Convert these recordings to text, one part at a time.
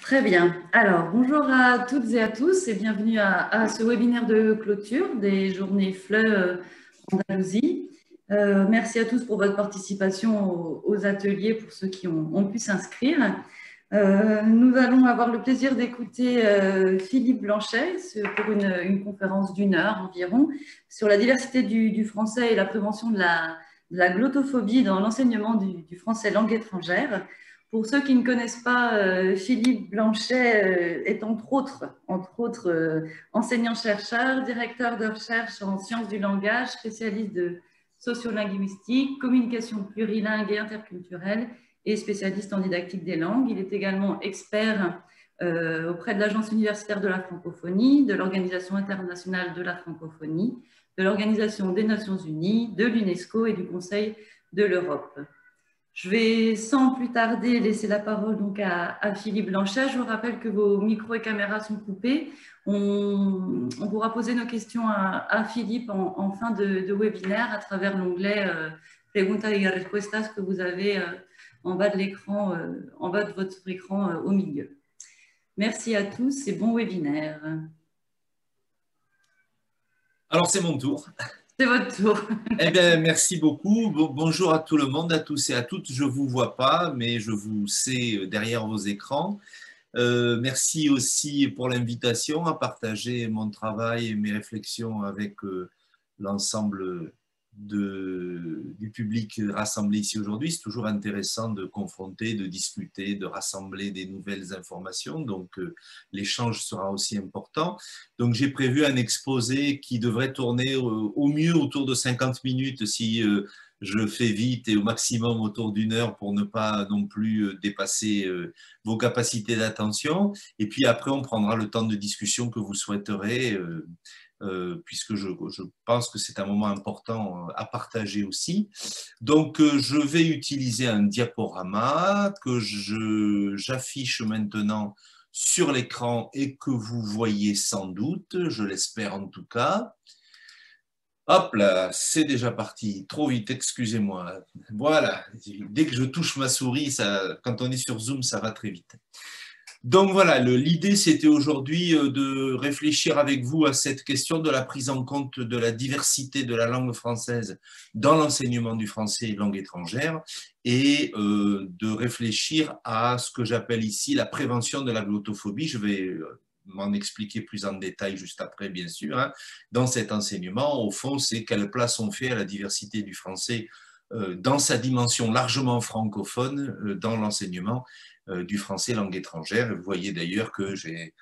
Très bien. Alors, bonjour à toutes et à tous et bienvenue à ce webinaire de clôture des journées FLE Andalousie. Merci à tous pour votre participation aux ateliers, pour ceux qui ont pu s'inscrire. Nous allons avoir le plaisir d'écouter Philippe Blanchet pour une conférence d'1 heure environ sur la diversité du français et la prévention de la glottophobie dans l'enseignement du français langue étrangère. Pour ceux qui ne connaissent pas, Philippe Blanchet est entre autres enseignant-chercheur, directeur de recherche en sciences du langage, spécialiste de sociolinguistique, communication plurilingue et interculturelle et spécialiste en didactique des langues. Il est également expert auprès de l'Agence universitaire de la francophonie, de l'Organisation internationale de la francophonie, de l'Organisation des Nations unies, de l'UNESCO et du Conseil de l'Europe. Je vais sans plus tarder laisser la parole donc à Philippe Blanchet. Je vous rappelle que vos micros et caméras sont coupés. On pourra poser nos questions à Philippe en fin de webinaire à travers l'onglet Preguntas y Respuestas que vous avez en bas de l'écran, en bas de votre écran au milieu. Merci à tous et bon webinaire. Alors, c'est mon tour. C'est votre tour. Eh bien, merci beaucoup. Bonjour à tout le monde, à tous et à toutes. Je ne vous vois pas, mais je vous sais derrière vos écrans. Merci aussi pour l'invitation à partager mon travail et mes réflexions avec l'ensemble du public rassemblé ici aujourd'hui. C'est toujours intéressant de confronter, de discuter, de rassembler des nouvelles informations. Donc, l'échange sera aussi important. Donc, j'ai prévu un exposé qui devrait tourner au mieux autour de 50 minutes si je fais vite et au maximum autour d'1 heure pour ne pas non plus dépasser vos capacités d'attention. Et puis après, on prendra le temps de discussion que vous souhaiterez puisque je pense que c'est un moment important à partager aussi. Donc, je vais utiliser un diaporama que j'affiche maintenant sur l'écran et que vous voyez sans doute, je l'espère en tout cas. Hop là, c'est déjà parti, trop vite, excusez-moi. Voilà, dès que je touche ma souris, quand on est sur Zoom, ça va très vite. Donc voilà, l'idée c'était aujourd'hui de réfléchir avec vous à cette question de la prise en compte de la diversité de la langue française dans l'enseignement du français et langue étrangère et de réfléchir à ce que j'appelle ici la prévention de la glottophobie. Je vais m'en expliquer plus en détail juste après, bien sûr. Dans cet enseignement, au fond, c'est quelle place on fait à la diversité du français dans sa dimension largement francophone dans l'enseignement du français langue étrangère. Vous voyez d'ailleurs que j'ai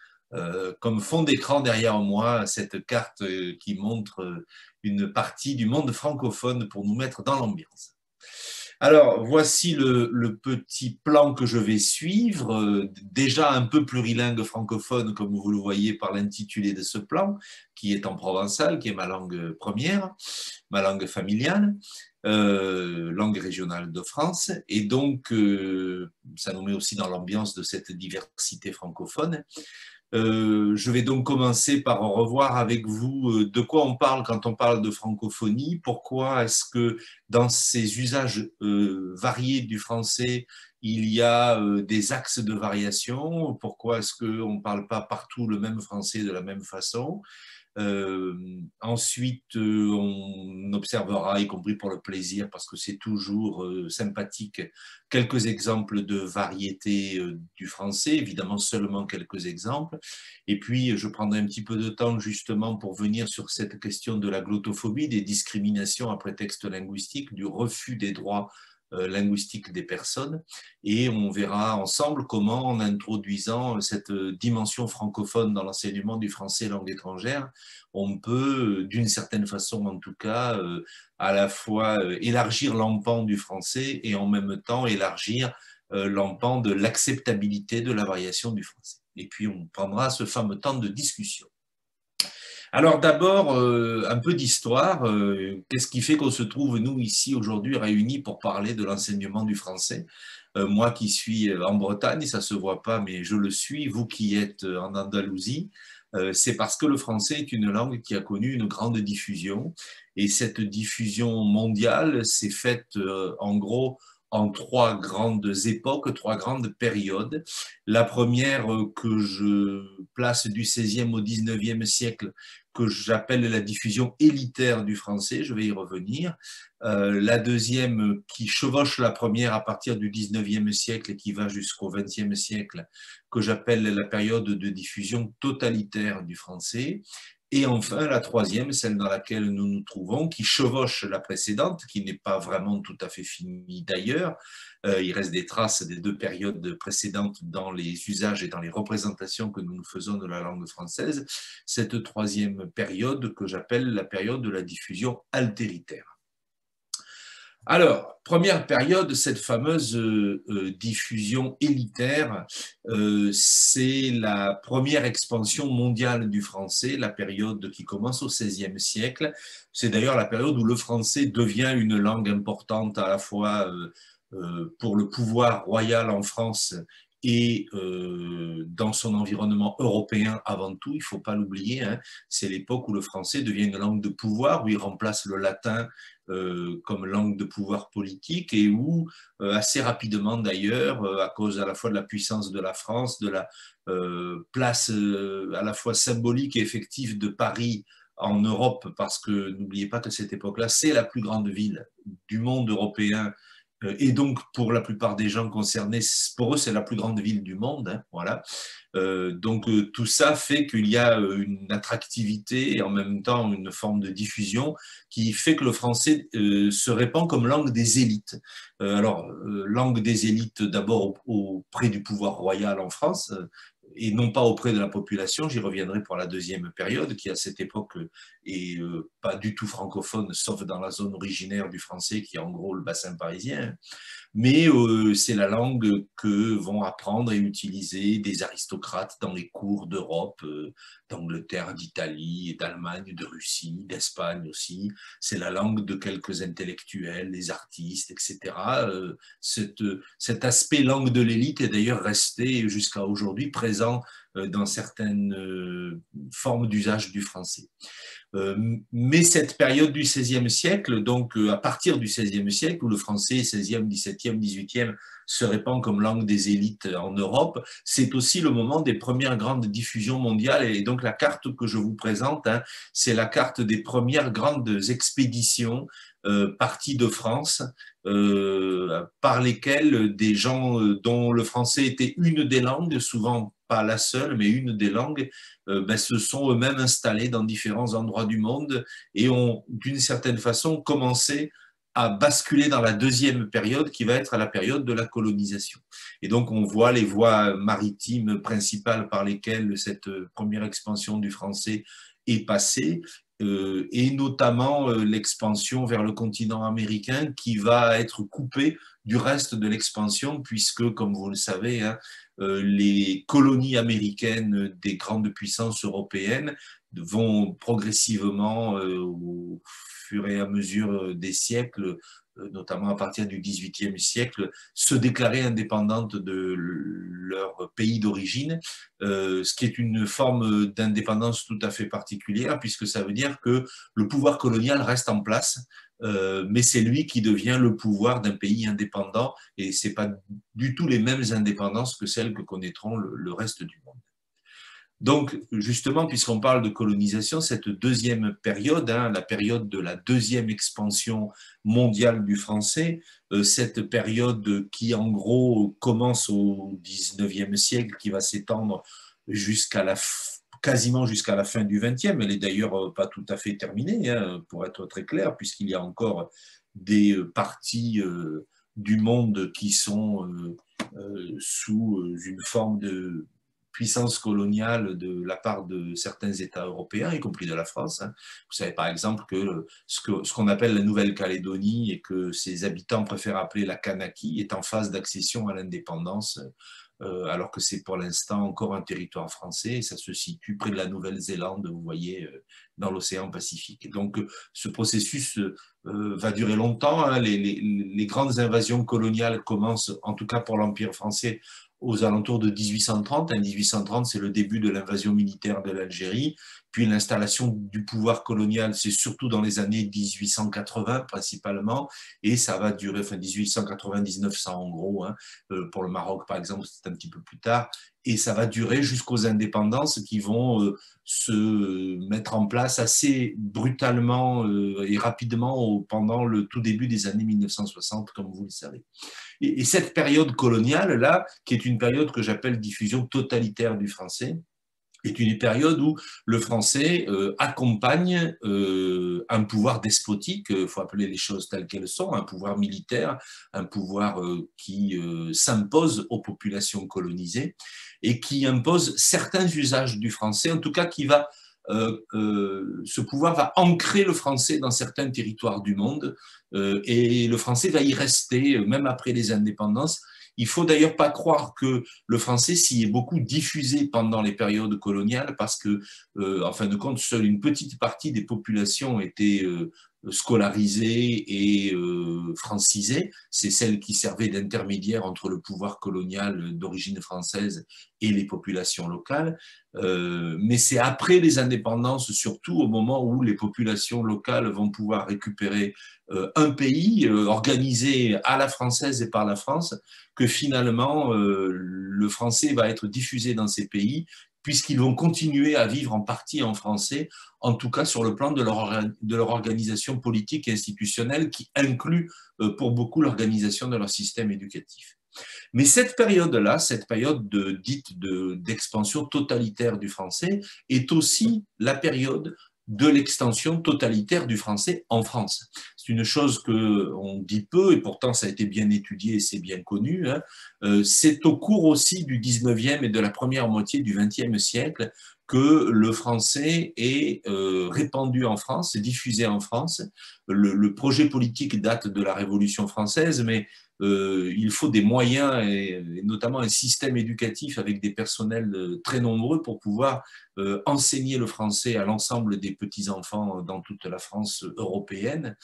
comme fond d'écran derrière moi cette carte qui montre une partie du monde francophone pour nous mettre dans l'ambiance. Alors, voici le petit plan que je vais suivre, déjà un peu plurilingue francophone, comme vous le voyez par l'intitulé de ce plan, qui est en provençal, qui est ma langue première, ma langue familiale. Langue régionale de France, et donc ça nous met aussi dans l'ambiance de cette diversité francophone. Je vais donc commencer par revoir avec vous de quoi on parle quand on parle de francophonie, pourquoi est-ce que dans ces usages variés du français, il y a des axes de variation, pourquoi est-ce qu'on ne parle pas partout le même français de la même façon. Ensuite, on observera, y compris pour le plaisir, parce que c'est toujours sympathique, quelques exemples de variété du français, évidemment seulement quelques exemples. Et puis, je prendrai un petit peu de temps justement pour venir sur cette question de la glottophobie, des discriminations à prétexte linguistique, du refus des droits linguistique des personnes, et on verra ensemble comment, en introduisant cette dimension francophone dans l'enseignement du français langue étrangère, on peut, d'une certaine façon en tout cas, à la fois élargir l'empan du français et en même temps élargir l'empan de l'acceptabilité de la variation du français. Et puis on prendra ce fameux temps de discussion. Alors d'abord, un peu d'histoire. Qu'est-ce qui fait qu'on se trouve, nous, ici, aujourd'hui, réunis pour parler de l'enseignement du français? Moi qui suis en Bretagne, ça ne se voit pas, mais je le suis. Vous qui êtes en Andalousie, c'est parce que le français est une langue qui a connu une grande diffusion. Et cette diffusion mondiale s'est faite, en gros, en trois grandes époques, trois grandes périodes. La première que je place du XVIe au XIXe siècle, que j'appelle la diffusion élitaire du français, je vais y revenir. La deuxième qui chevauche la première à partir du XIXe siècle et qui va jusqu'au XXe siècle, que j'appelle la période de diffusion totalitaire du français. Et enfin, la troisième, celle dans laquelle nous nous trouvons, qui chevauche la précédente, qui n'est pas vraiment tout à fait finie d'ailleurs. Il reste des traces des deux périodes précédentes dans les usages et dans les représentations que nous nous faisons de la langue française. Cette troisième période que j'appelle la période de la diffusion altéritaire. Alors, première période, cette fameuse diffusion élitaire, c'est la première expansion mondiale du français, la période qui commence au XVIe siècle. C'est d'ailleurs la période où le français devient une langue importante à la fois pour le pouvoir royal en France et dans son environnement européen avant tout, il ne faut pas l'oublier, hein, c'est l'époque où le français devient une langue de pouvoir, où il remplace le latin comme langue de pouvoir politique et où, assez rapidement d'ailleurs, à cause à la fois de la puissance de la France, de la place à la fois symbolique et effective de Paris en Europe, parce que n'oubliez pas que cette époque-là, c'est la plus grande ville du monde européen. Et donc, pour la plupart des gens concernés, pour eux, c'est la plus grande ville du monde. Hein, voilà. Donc, tout ça fait qu'il y a une attractivité et en même temps une forme de diffusion qui fait que le français se répand comme langue des élites. Alors, langue des élites d'abord auprès du pouvoir royal en France, et non pas auprès de la population. J'y reviendrai pour la deuxième période, qui à cette époque est pas du tout francophone, sauf dans la zone originaire du français, qui est en gros le bassin parisien. Mais c'est la langue que vont apprendre et utiliser des aristocrates dans les cours d'Europe, d'Angleterre, d'Italie, d'Allemagne, de Russie, d'Espagne aussi. C'est la langue de quelques intellectuels, des artistes, etc. Cet aspect langue de l'élite est d'ailleurs resté jusqu'à aujourd'hui présent dans certaines formes d'usage du français. Mais cette période du XVIe siècle, donc à partir du XVIe siècle, où le français, XVIe, XVIIe, XVIIIe, se répand comme langue des élites en Europe, c'est aussi le moment des premières grandes diffusions mondiales. Et donc la carte que je vous présente, hein, c'est la carte des premières grandes expéditions parties de France, par lesquelles des gens dont le français était une des langues, souvent pas la seule, mais une des langues, se sont eux-mêmes installés dans différents endroits du monde et ont, d'une certaine façon, commencé à basculer dans la deuxième période qui va être à la période de la colonisation. Et donc, on voit les voies maritimes principales par lesquelles cette première expansion du français est passée, et notamment l'expansion vers le continent américain qui va être coupée du reste de l'expansion puisque, comme vous le savez, hein, les colonies américaines des grandes puissances européennes vont progressivement, au fur et à mesure des siècles, notamment à partir du XVIIIe siècle, se déclarer indépendantes de leur pays d'origine, ce qui est une forme d'indépendance tout à fait particulière, puisque ça veut dire que le pouvoir colonial reste en place, mais c'est lui qui devient le pouvoir d'un pays indépendant, et ce n'est pas du tout les mêmes indépendances que celles que connaîtront le reste du monde. Donc, justement, puisqu'on parle de colonisation, cette deuxième période, hein, la période de la deuxième expansion mondiale du français, cette période qui, en gros, commence au XIXe siècle, qui va s'étendre jusqu'à quasiment jusqu'à la fin du XXe, elle n'est d'ailleurs pas tout à fait terminée, hein, pour être très clair, puisqu'il y a encore des parties du monde qui sont sous une forme de puissance coloniale de la part de certains États européens, y compris de la France. Hein. Vous savez par exemple que ce qu'on appelle la Nouvelle-Calédonie et que ses habitants préfèrent appeler la Kanaki est en phase d'accession à l'indépendance, alors que c'est pour l'instant encore un territoire français et ça se situe près de la Nouvelle-Zélande, vous voyez, dans l'océan Pacifique. Et donc ce processus va durer longtemps. Hein. Les grandes invasions coloniales commencent, en tout cas pour l'Empire français, aux alentours de 1830. En 1830, c'est le début de l'invasion militaire de l'Algérie puis l'installation du pouvoir colonial, c'est surtout dans les années 1880 principalement, et ça va durer, enfin 1890-1900 en gros, hein, pour le Maroc par exemple, c'est un petit peu plus tard, et ça va durer jusqu'aux indépendances qui vont se mettre en place assez brutalement et rapidement pendant le tout début des années 1960, comme vous le savez. Et cette période coloniale-là, qui est une période que j'appelle diffusion totalitaire du français, est une période où le français accompagne un pouvoir despotique, il faut appeler les choses telles qu'elles sont, un pouvoir militaire, un pouvoir qui s'impose aux populations colonisées et qui impose certains usages du français, en tout cas qui va ce pouvoir va ancrer le français dans certains territoires du monde et le français va y rester même après les indépendances. Il faut d'ailleurs pas croire que le français s'y est beaucoup diffusé pendant les périodes coloniales parce que, en fin de compte, seule une petite partie des populations étaient scolarisées et francisées. C'est celles qui servaient d'intermédiaire entre le pouvoir colonial d'origine française et les populations locales. Mais c'est après les indépendances, surtout au moment où les populations locales vont pouvoir récupérer un pays organisé à la française et par la France, que finalement le français va être diffusé dans ces pays, puisqu'ils vont continuer à vivre en partie en français, en tout cas sur le plan de leur organisation politique et institutionnelle, qui inclut pour beaucoup l'organisation de leur système éducatif. Mais cette période-là, cette période dite d'expansion totalitaire du français, est aussi la période de l'extension totalitaire du français en France. C'est une chose qu'on dit peu, et pourtant ça a été bien étudié et c'est bien connu. Hein. C'est au cours aussi du 19e et de la première moitié du 20e siècle que le français est répandu en France, diffusé en France. Le projet politique date de la Révolution française, mais il faut des moyens et notamment un système éducatif avec des personnels très nombreux pour pouvoir enseigner le français à l'ensemble des petits-enfants dans toute la France européenne.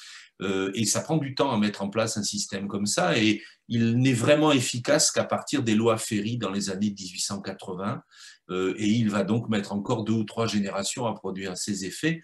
Et ça prend du temps à mettre en place un système comme ça et il n'est vraiment efficace qu'à partir des lois Ferry dans les années 1880 et il va donc mettre encore 2 ou 3 générations à produire ses effets.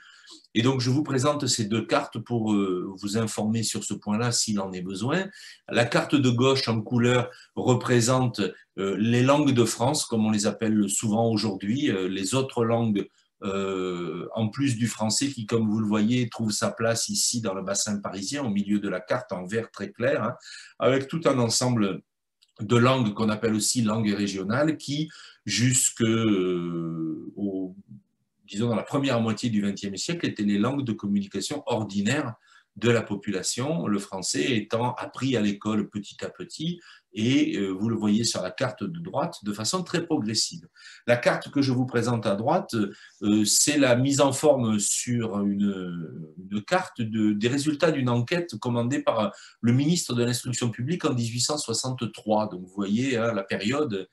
Et donc, je vous présente ces 2 cartes pour vous informer sur ce point-là s'il en est besoin. La carte de gauche en couleur représente les langues de France, comme on les appelle souvent aujourd'hui, les autres langues en plus du français qui, comme vous le voyez, trouve sa place ici dans le bassin parisien, au milieu de la carte en vert très clair, hein, avec tout un ensemble de langues qu'on appelle aussi langues régionales qui, disons dans la première moitié du XXe siècle, étaient les langues de communication ordinaires de la population, le français étant appris à l'école petit à petit, et vous le voyez sur la carte de droite, de façon très progressive. La carte que je vous présente à droite, c'est la mise en forme sur une carte des résultats d'une enquête commandée par le ministre de l'Instruction publique en 1863. Donc vous voyez hein, la période,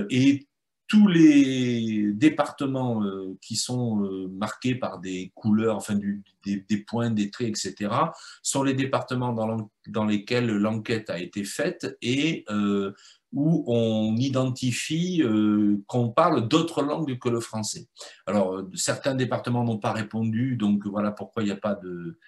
et tous les départements qui sont marqués par des couleurs, enfin des points, des traits, etc., sont les départements dans lesquels l'enquête a été faite et où on identifie qu'on parle d'autres langues que le français. Alors, certains départements n'ont pas répondu, donc voilà pourquoi il n'y a pas de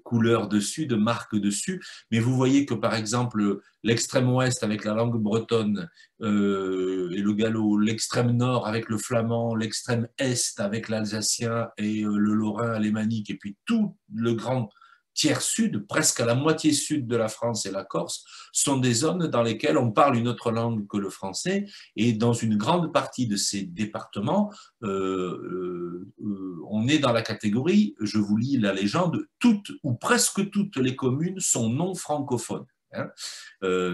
couleur dessus, de marque dessus, mais vous voyez que par exemple l'extrême ouest avec la langue bretonne et le gallo, l'extrême nord avec le flamand, l'extrême est avec l'alsacien et le lorrain alémanique, et puis tout le grand tiers sud, presque à la moitié sud de la France et la Corse, sont des zones dans lesquelles on parle une autre langue que le français, et dans une grande partie de ces départements, on est dans la catégorie, je vous lis la légende, toutes ou presque toutes les communes sont non francophones. Hein.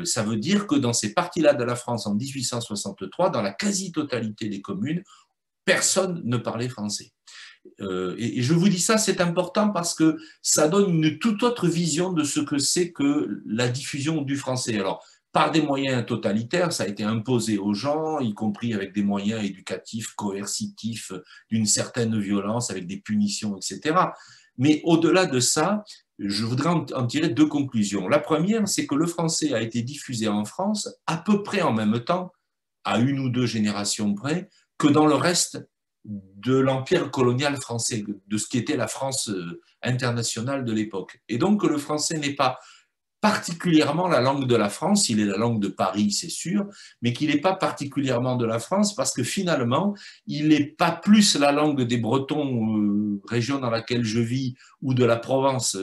Ça veut dire que dans ces parties-là de la France en 1863, dans la quasi-totalité des communes, personne ne parlait français. Et je vous dis ça, c'est important parce que ça donne une toute autre vision de ce que c'est que la diffusion du français. Alors, par des moyens totalitaires, ça a été imposé aux gens, y compris avec des moyens éducatifs, coercitifs, d'une certaine violence, avec des punitions, etc. Mais au-delà de ça, je voudrais en tirer 2 conclusions. La première, c'est que le français a été diffusé en France à peu près en même temps, à 1 ou 2 générations près, que dans le reste de l'empire colonial français, de ce qui était la France internationale de l'époque. Et donc, le français n'est pas particulièrement la langue de la France, il est la langue de Paris, c'est sûr, mais qu'il n'est pas particulièrement de la France parce que finalement, il n'est pas plus la langue des Bretons, région dans laquelle je vis, ou de la Provence,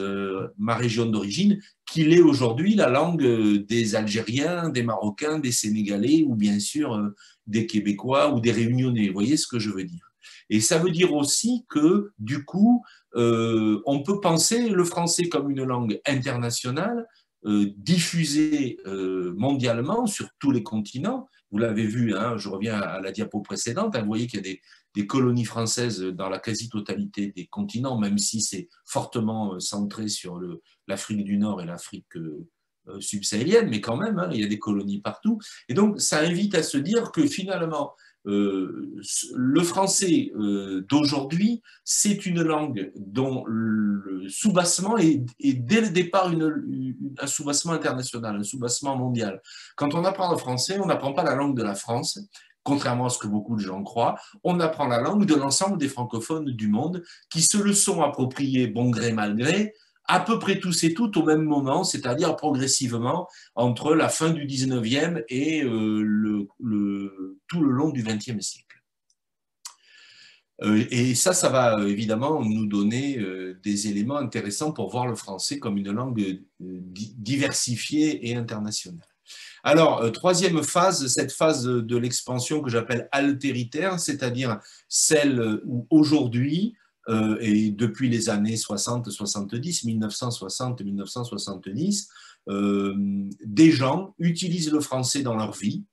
ma région d'origine, qu'il est aujourd'hui la langue des Algériens, des Marocains, des Sénégalais, ou bien sûr des Québécois ou des Réunionnais. Vous voyez ce que je veux dire? Et ça veut dire aussi que, du coup, on peut penser le français comme une langue internationale, diffusée mondialement sur tous les continents. Vous l'avez vu, hein, je reviens à la diapo précédente, hein, vous voyez qu'il y a des colonies françaises dans la quasi-totalité des continents, même si c'est fortement centré sur l'Afrique du Nord et l'Afrique subsahélienne, mais quand même, hein, il y a des colonies partout. Et donc, ça invite à se dire que finalement, le français d'aujourd'hui, c'est une langue dont le soubassement est dès le départ un soubassement international, un soubassement mondial. Quand on apprend le français, on n'apprend pas la langue de la France, contrairement à ce que beaucoup de gens croient, on apprend la langue de l'ensemble des francophones du monde qui se le sont appropriés bon gré mal gré, à peu près tous et toutes au même moment, c'est-à-dire progressivement entre la fin du 19e et tout le long du 20e siècle. Et ça va évidemment nous donner des éléments intéressants pour voir le français comme une langue diversifiée et internationale. Alors, troisième phase, cette phase de l'expansion que j'appelle altéritaire, c'est-à-dire celle où aujourd'hui, et depuis les années 60-70, 1960-1970, des gens utilisent le français dans leur vie,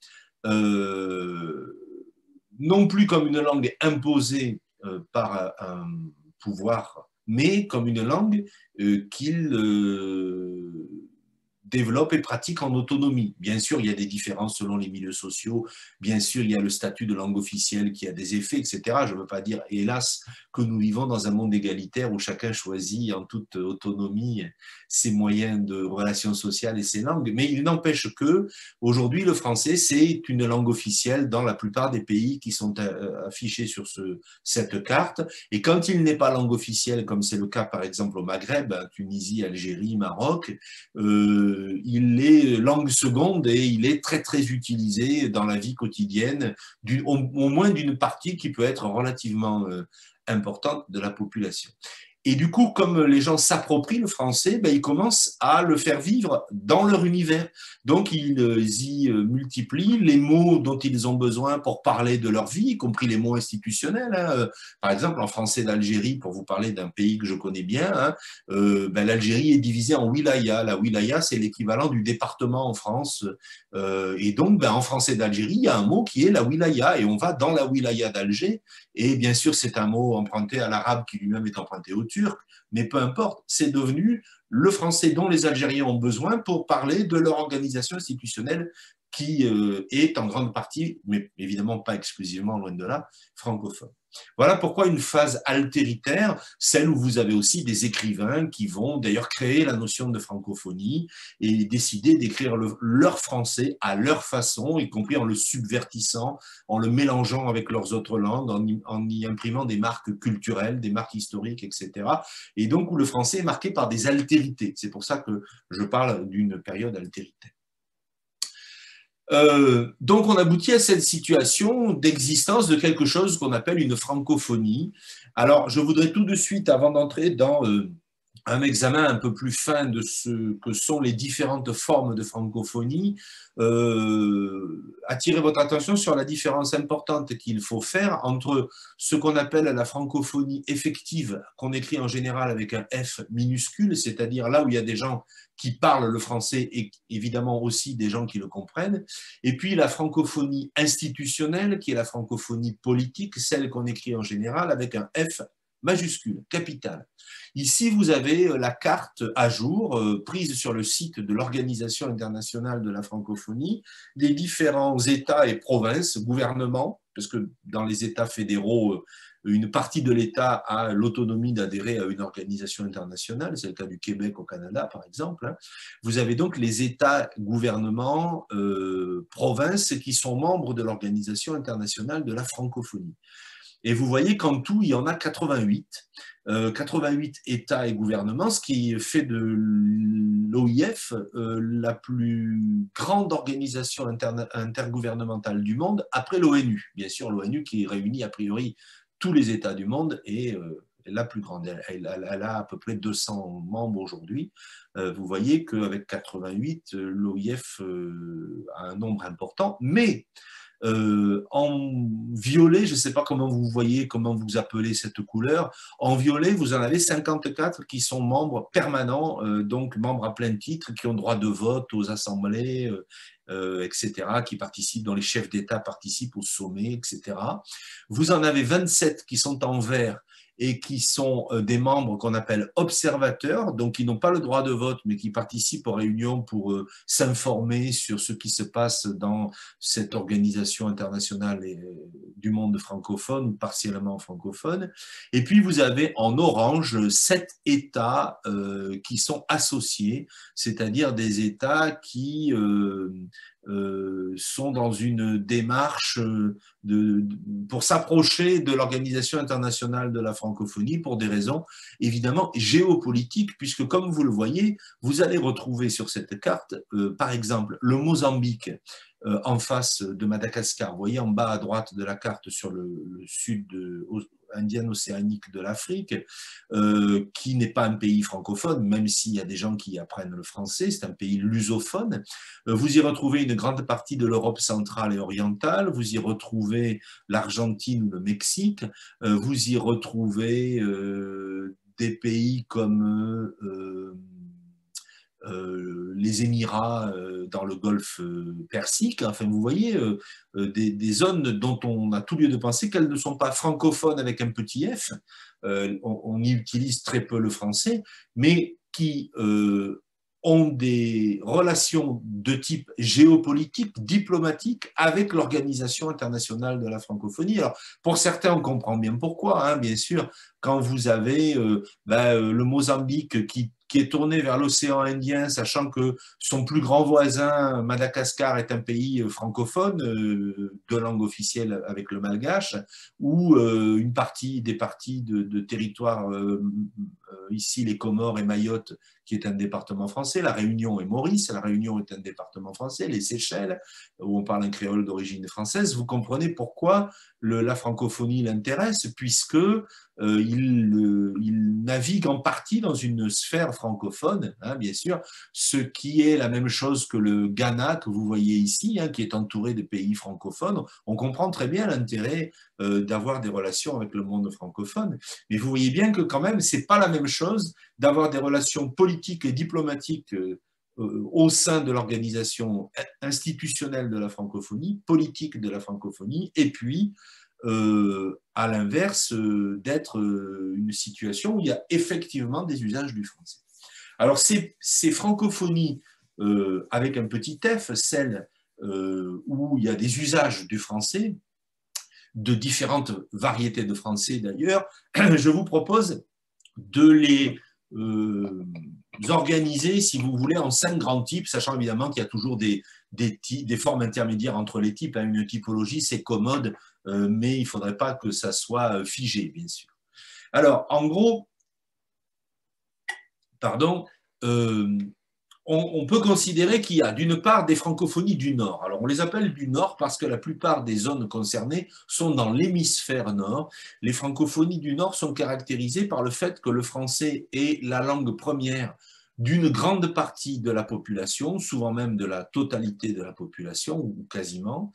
non plus comme une langue imposée par un pouvoir, mais comme une langue qu'ils développe et pratique en autonomie. Bien sûr, il y a des différences selon les milieux sociaux. Bien sûr, il y a le statut de langue officielle qui a des effets, etc. Je ne veux pas dire, hélas, que nous vivons dans un monde égalitaire où chacun choisit en toute autonomie ses moyens de relations sociales et ses langues. Mais il n'empêche que, aujourd'hui, le français, c'est une langue officielle dans la plupart des pays qui sont affichés sur cette carte. Et quand il n'est pas langue officielle, comme c'est le cas, par exemple, au Maghreb, Tunisie, Algérie, Maroc, il est langue seconde et il est très très utilisé dans la vie quotidienne, au moins d'une partie qui peut être relativement importante de la population. Et du coup, comme les gens s'approprient le français, ben, ils commencent à le faire vivre dans leur univers. Donc, ils y multiplient les mots dont ils ont besoin pour parler de leur vie, y compris les mots institutionnels. Hein. Par exemple, en français d'Algérie, pour vous parler d'un pays que je connais bien, hein, ben, l'Algérie est divisée en wilaya. La wilaya, c'est l'équivalent du département en France. Et donc, ben, en français d'Algérie, il y a un mot qui est la wilaya, et on va dans la wilaya d'Alger. Et bien sûr, c'est un mot emprunté à l'arabe qui lui-même est emprunté au turc, mais peu importe, c'est devenu le français dont les Algériens ont besoin pour parler de leur organisation institutionnelle qui est en grande partie, mais évidemment pas exclusivement, loin de là, francophone. Voilà pourquoi une phase altéritaire, celle où vous avez aussi des écrivains qui vont d'ailleurs créer la notion de francophonie et décider d'écrire leur français à leur façon, y compris en le subvertissant, en le mélangeant avec leurs autres langues, en y imprimant des marques culturelles, des marques historiques, etc. Et donc où le français est marqué par des altérités. C'est pour ça que je parle d'une période altéritaire. Donc on aboutit à cette situation d'existence de quelque chose qu'on appelle une francophonie. Alors je voudrais tout de suite, avant d'entrer dans un examen un peu plus fin de ce que sont les différentes formes de francophonie, attirer votre attention sur la différence importante qu'il faut faire entre ce qu'on appelle la francophonie effective, qu'on écrit en général avec un F minuscule, c'est-à-dire là où il y a des gens qui parlent le français et évidemment aussi des gens qui le comprennent, et puis la francophonie institutionnelle, qui est la francophonie politique, celle qu'on écrit en général avec un F majuscule, capital. Ici, vous avez la carte à jour prise sur le site de l'Organisation internationale de la francophonie des différents États et provinces, gouvernements, parce que dans les États fédéraux, une partie de l'État a l'autonomie d'adhérer à une organisation internationale, c'est le cas du Québec au Canada par exemple. Vous avez donc les États, gouvernements, provinces qui sont membres de l'Organisation internationale de la francophonie. Et vous voyez qu'en tout, il y en a 88. 88 États et gouvernements, ce qui fait de l'OIF la plus grande organisation intergouvernementale du monde, après l'ONU. Bien sûr, l'ONU qui réunit a priori tous les États du monde est la plus grande. Elle a à peu près 200 membres aujourd'hui. Vous voyez qu'avec 88, l'OIF a un nombre important, mais en violet, je ne sais pas comment vous voyez, comment vous appelez cette couleur, en violet, vous en avez 54 qui sont membres permanents, donc membres à plein titre, qui ont droit de vote aux assemblées, etc., qui participent, dont les chefs d'État participent au sommet, etc. Vous en avez 27 qui sont en vert et qui sont des membres qu'on appelle observateurs, donc qui n'ont pas le droit de vote, mais qui participent aux réunions pour s'informer sur ce qui se passe dans cette organisation internationale du monde francophone ou partiellement francophone. Et puis vous avez en orange 7 États qui sont associés, c'est-à-dire des États qui sont dans une démarche pour s'approcher de l'Organisation internationale de la francophonie pour des raisons évidemment géopolitiques, puisque comme vous le voyez, vous allez retrouver sur cette carte, par exemple, le Mozambique en face de Madagascar. Vous voyez en bas à droite de la carte sur le sud indien océanique de l'Afrique, qui n'est pas un pays francophone, même s'il y a des gens qui apprennent le français, c'est un pays lusophone. Vous y retrouvez une grande partie de l'Europe centrale et orientale, vous y retrouvez l'Argentine ou le Mexique, vous y retrouvez des pays comme les Émirats dans le golfe Persique. Enfin, vous voyez, des zones dont on a tout lieu de penser qu'elles ne sont pas francophones avec un petit f. On y utilise très peu le français, mais qui ont des relations de type géopolitique, diplomatique avec l'Organisation internationale de la francophonie. Alors, pour certains, on comprend bien pourquoi, hein, bien sûr, quand vous avez le Mozambique qui est tourné vers l'océan Indien, sachant que son plus grand voisin, Madagascar, est un pays francophone, de langue officielle avec le malgache, ou des parties de territoire, ici les Comores et Mayotte, qui est un département français, la Réunion et Maurice, la Réunion est un département français, les Seychelles, où on parle un créole d'origine française, vous comprenez pourquoi la francophonie l'intéresse, puisque il navigue en partie dans une sphère francophone, hein, bien sûr, ce qui est la même chose que le Ghana que vous voyez ici, hein, qui est entouré de pays francophones. On comprend très bien l'intérêt d'avoir des relations avec le monde francophone, mais vous voyez bien que quand même, c'est pas la même chose d'avoir des relations politiques et diplomatiques au sein de l'organisation institutionnelle de la francophonie, politique de la francophonie, et puis à l'inverse d'être une situation où il y a effectivement des usages du français. Alors ces francophonies avec un petit f, celles où il y a des usages du français, de différentes variétés de français d'ailleurs, je vous propose de les organiser, si vous voulez, en 5 grands types, sachant évidemment qu'il y a toujours des formes intermédiaires entre les types. Une typologie, c'est commode, mais il ne faudrait pas que ça soit figé, bien sûr. Alors, en gros, pardon, on peut considérer qu'il y a d'une part des francophonies du Nord. Alors on les appelle du Nord parce que la plupart des zones concernées sont dans l'hémisphère Nord. Les francophonies du Nord sont caractérisées par le fait que le français est la langue première d'une grande partie de la population, souvent même de la totalité de la population, ou quasiment,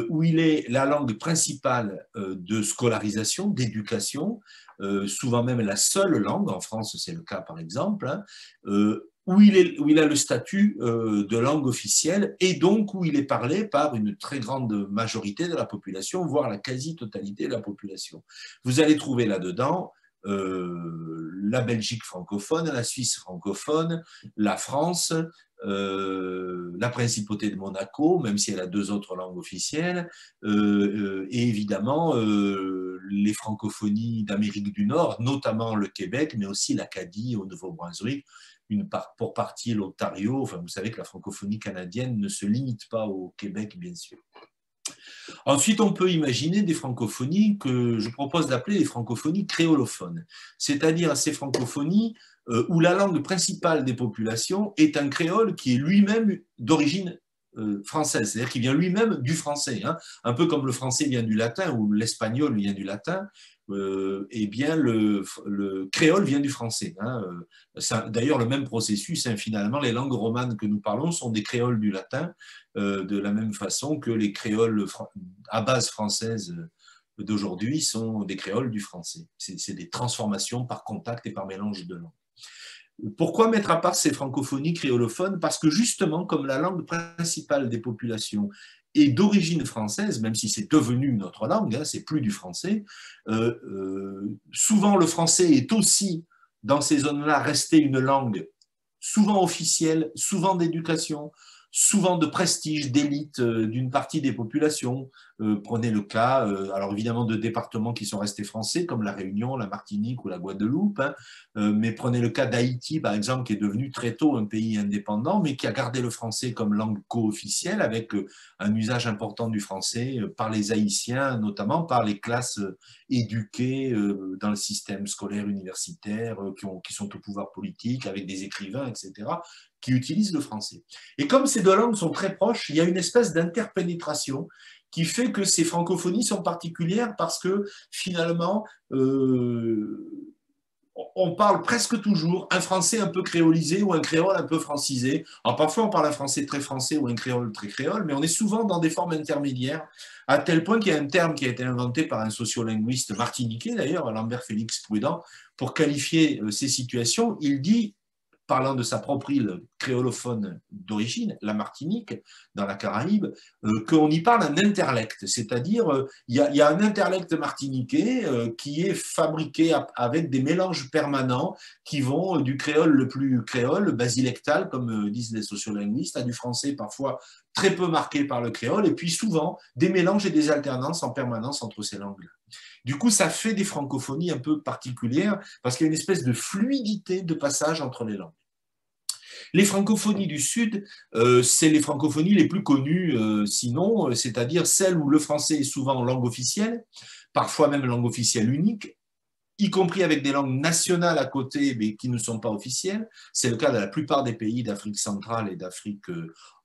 où il est la langue principale de scolarisation, d'éducation, souvent même la seule langue, en France c'est le cas par exemple, hein, où il a le statut de langue officielle et donc où il est parlé par une très grande majorité de la population, voire la quasi-totalité de la population. Vous allez trouver là-dedans la Belgique francophone, la Suisse francophone, la France, la principauté de Monaco, même si elle a 2 autres langues officielles, et évidemment les francophonies d'Amérique du Nord, notamment le Québec, mais aussi l'Acadie au Nouveau-Brunswick, pour partie l'Ontario. Enfin, vous savez que la francophonie canadienne ne se limite pas au Québec, bien sûr. Ensuite, on peut imaginer des francophonies que je propose d'appeler les francophonies créolophones, c'est-à-dire ces francophonies où la langue principale des populations est un créole qui est lui-même d'origine française, c'est-à-dire qui vient lui-même du français, hein. Un peu comme le français vient du latin ou l'espagnol vient du latin, eh bien le créole vient du français, hein. D'ailleurs, le même processus, hein, finalement, les langues romanes que nous parlons sont des créoles du latin, de la même façon que les créoles à base française d'aujourd'hui sont des créoles du français. C'est des transformations par contact et par mélange de langues. Pourquoi mettre à part ces francophonies créolophones? Parce que justement, comme la langue principale des populations est d'origine française, même si c'est devenu notre langue, hein, c'est plus du français, souvent le français est aussi, dans ces zones-là, resté une langue souvent officielle, souvent d'éducation, souvent de prestige, d'élite d'une partie des populations. Prenez le cas, alors évidemment, de départements qui sont restés français, comme la Réunion, la Martinique ou la Guadeloupe, hein, mais prenez le cas d'Haïti, par exemple, qui est devenu très tôt un pays indépendant, mais qui a gardé le français comme langue co-officielle, avec un usage important du français par les Haïtiens, notamment par les classes éduquées dans le système scolaire universitaire, qui sont au pouvoir politique, avec des écrivains, etc., qui utilisent le français. Et comme ces deux langues sont très proches, il y a une espèce d'interpénétration qui fait que ces francophonies sont particulières parce que finalement, on parle presque toujours un français un peu créolisé ou un créole un peu francisé. Alors parfois on parle un français très français ou un créole très créole, mais on est souvent dans des formes intermédiaires, à tel point qu'il y a un terme qui a été inventé par un sociolinguiste martiniquais d'ailleurs, Lambert Félix Prudent, pour qualifier ces situations. Il dit, parlant de sa propre île créolophone d'origine, la Martinique, dans la Caraïbe, qu'on y parle un interlecte, c'est-à-dire il y a un interlecte martiniquais qui est fabriqué avec des mélanges permanents qui vont du créole le plus créole, basilectal, comme disent les sociolinguistes, à du français parfois très peu marqué par le créole, et puis souvent des mélanges et des alternances en permanence entre ces langues-là. Du coup, ça fait des francophonies un peu particulières parce qu'il y a une espèce de fluidité de passage entre les langues. Les francophonies du Sud, c'est les francophonies les plus connues, sinon, c'est-à-dire celles où le français est souvent langue officielle, parfois même langue officielle unique, y compris avec des langues nationales à côté, mais qui ne sont pas officielles. C'est le cas de la plupart des pays d'Afrique centrale et d'Afrique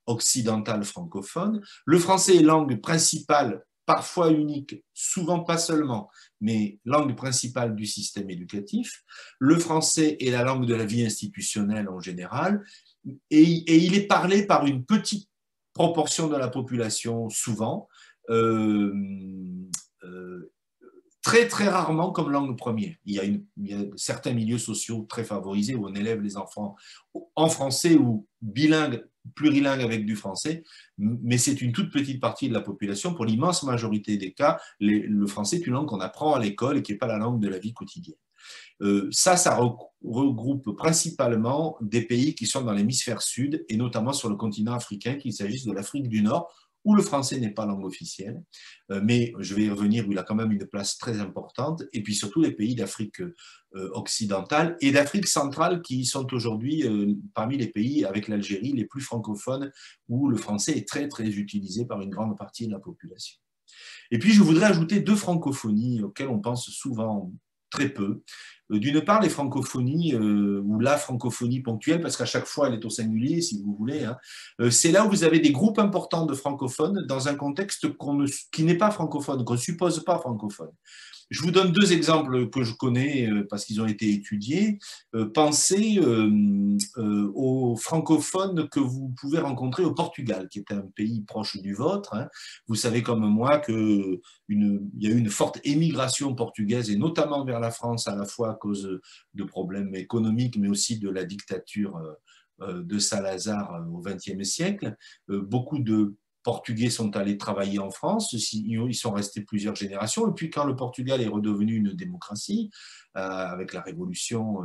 occidentale francophone. Le français est langue principale, parfois unique, souvent pas seulement, mais langue principale du système éducatif. Le français est la langue de la vie institutionnelle en général, et il est parlé par une petite proportion de la population souvent, très très rarement comme langue première. Il y a certains milieux sociaux très favorisés où on élève les enfants en français ou bilingues, plurilingues avec du français, mais c'est une toute petite partie de la population. Pour l'immense majorité des cas, le français est une langue qu'on apprend à l'école et qui n'est pas la langue de la vie quotidienne. Ça regroupe principalement des pays qui sont dans l'hémisphère sud et notamment sur le continent africain, qu'il s'agisse de l'Afrique du Nord, où le français n'est pas langue officielle, mais je vais y revenir, où il a quand même une place très importante, et puis surtout les pays d'Afrique occidentale et d'Afrique centrale qui sont aujourd'hui parmi les pays, avec l'Algérie, les plus francophones, où le français est très très utilisé par une grande partie de la population. Et puis je voudrais ajouter deux francophonies auxquelles on pense souvent très peu. D'une part, les francophonies, ou la francophonie ponctuelle, parce qu'à chaque fois, elle est au singulier, si vous voulez. Hein. C'est là où vous avez des groupes importants de francophones dans un contexte qui n'est pas francophone, qu'on ne suppose pas francophone. Je vous donne deux exemples que je connais parce qu'ils ont été étudiés. Pensez aux francophones que vous pouvez rencontrer au Portugal, qui est un pays proche du vôtre. Hein. Vous savez comme moi qu'il y a eu une forte émigration portugaise, et notamment vers la France, à la fois à cause de problèmes économiques, mais aussi de la dictature de Salazar au XXe siècle. Beaucoup de Portugais sont allés travailler en France, ils sont restés plusieurs générations, et puis quand le Portugal est redevenu une démocratie, avec la Révolution,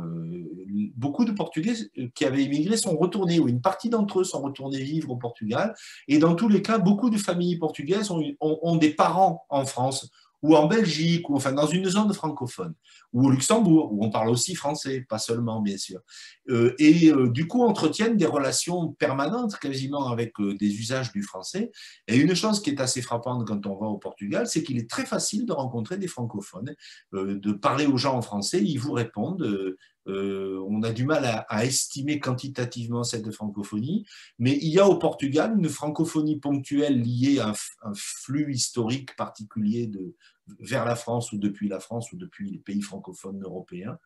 beaucoup de Portugais qui avaient immigré sont retournés, ou une partie d'entre eux sont retournés vivre au Portugal, et dans tous les cas, beaucoup de familles portugaises ont des parents en France, ou en Belgique, ou enfin dans une zone francophone, ou au Luxembourg, où on parle aussi français, pas seulement, bien sûr. Du coup, entretiennent des relations permanentes quasiment avec des usages du français. Et une chose qui est assez frappante quand on va au Portugal, c'est qu'il est très facile de rencontrer des francophones, de parler aux gens en français, ils vous répondent. On a du mal à estimer quantitativement cette francophonie, mais il y a au Portugal une francophonie ponctuelle liée à un flux historique particulier vers la France ou depuis la France ou depuis les pays francophones européens,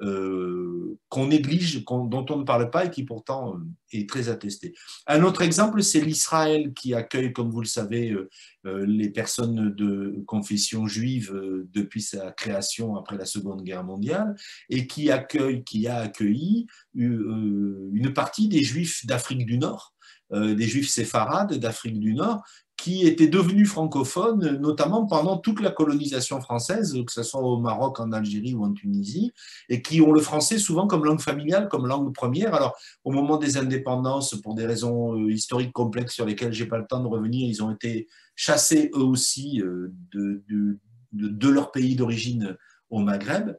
qu'on néglige, dont on ne parle pas et qui pourtant est très attesté. Un autre exemple, c'est l'Israël qui accueille, comme vous le savez, les personnes de confession juive depuis sa création après la Seconde Guerre mondiale et qui a accueilli une partie des Juifs d'Afrique du Nord, des Juifs séfarades d'Afrique du Nord, qui étaient devenus francophones, notamment pendant toute la colonisation française, que ce soit au Maroc, en Algérie ou en Tunisie, et qui ont le français souvent comme langue familiale, comme langue première. Alors, au moment des indépendances, pour des raisons historiques complexes sur lesquelles je n'ai pas le temps de revenir, ils ont été chassés eux aussi de leur pays d'origine au Maghreb.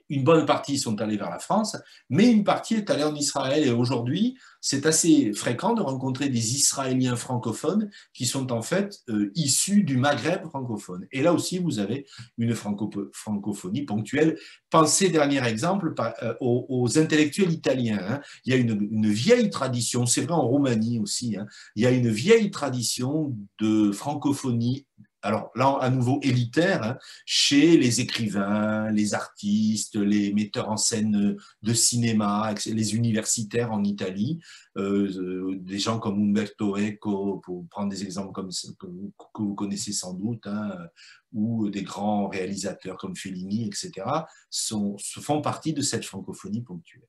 Une bonne partie sont allés vers la France, mais une partie est allée en Israël. Et aujourd'hui, c'est assez fréquent de rencontrer des Israéliens francophones qui sont en fait issus du Maghreb francophone. Et là aussi, vous avez une francophonie ponctuelle. Pensez, dernier exemple, aux intellectuels italiens. Hein. Il y a une vieille tradition, c'est vrai en Roumanie aussi, hein. Il y a une vieille tradition de francophonie, alors là, à nouveau élitaire, hein, chez les écrivains, les artistes, les metteurs en scène de cinéma, les universitaires en Italie, des gens comme Umberto Eco, pour prendre des exemples comme que vous connaissez sans doute, hein, ou des grands réalisateurs comme Fellini, etc., font partie de cette francophonie ponctuelle.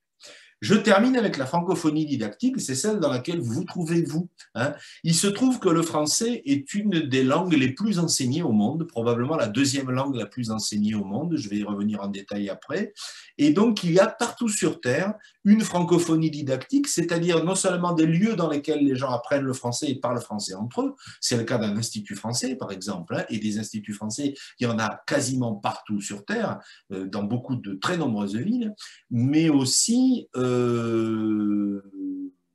Je termine avec la francophonie didactique, c'est celle dans laquelle vous trouvez-vous. Hein. Il se trouve que le français est une des langues les plus enseignées au monde, probablement la deuxième langue la plus enseignée au monde, je vais y revenir en détail après. Et donc, il y a partout sur Terre une francophonie didactique, c'est-à-dire non seulement des lieux dans lesquels les gens apprennent le français et parlent français entre eux, c'est le cas d'un institut français, par exemple, hein, et des instituts français, il y en a quasiment partout sur Terre, dans beaucoup de très nombreuses villes, mais aussi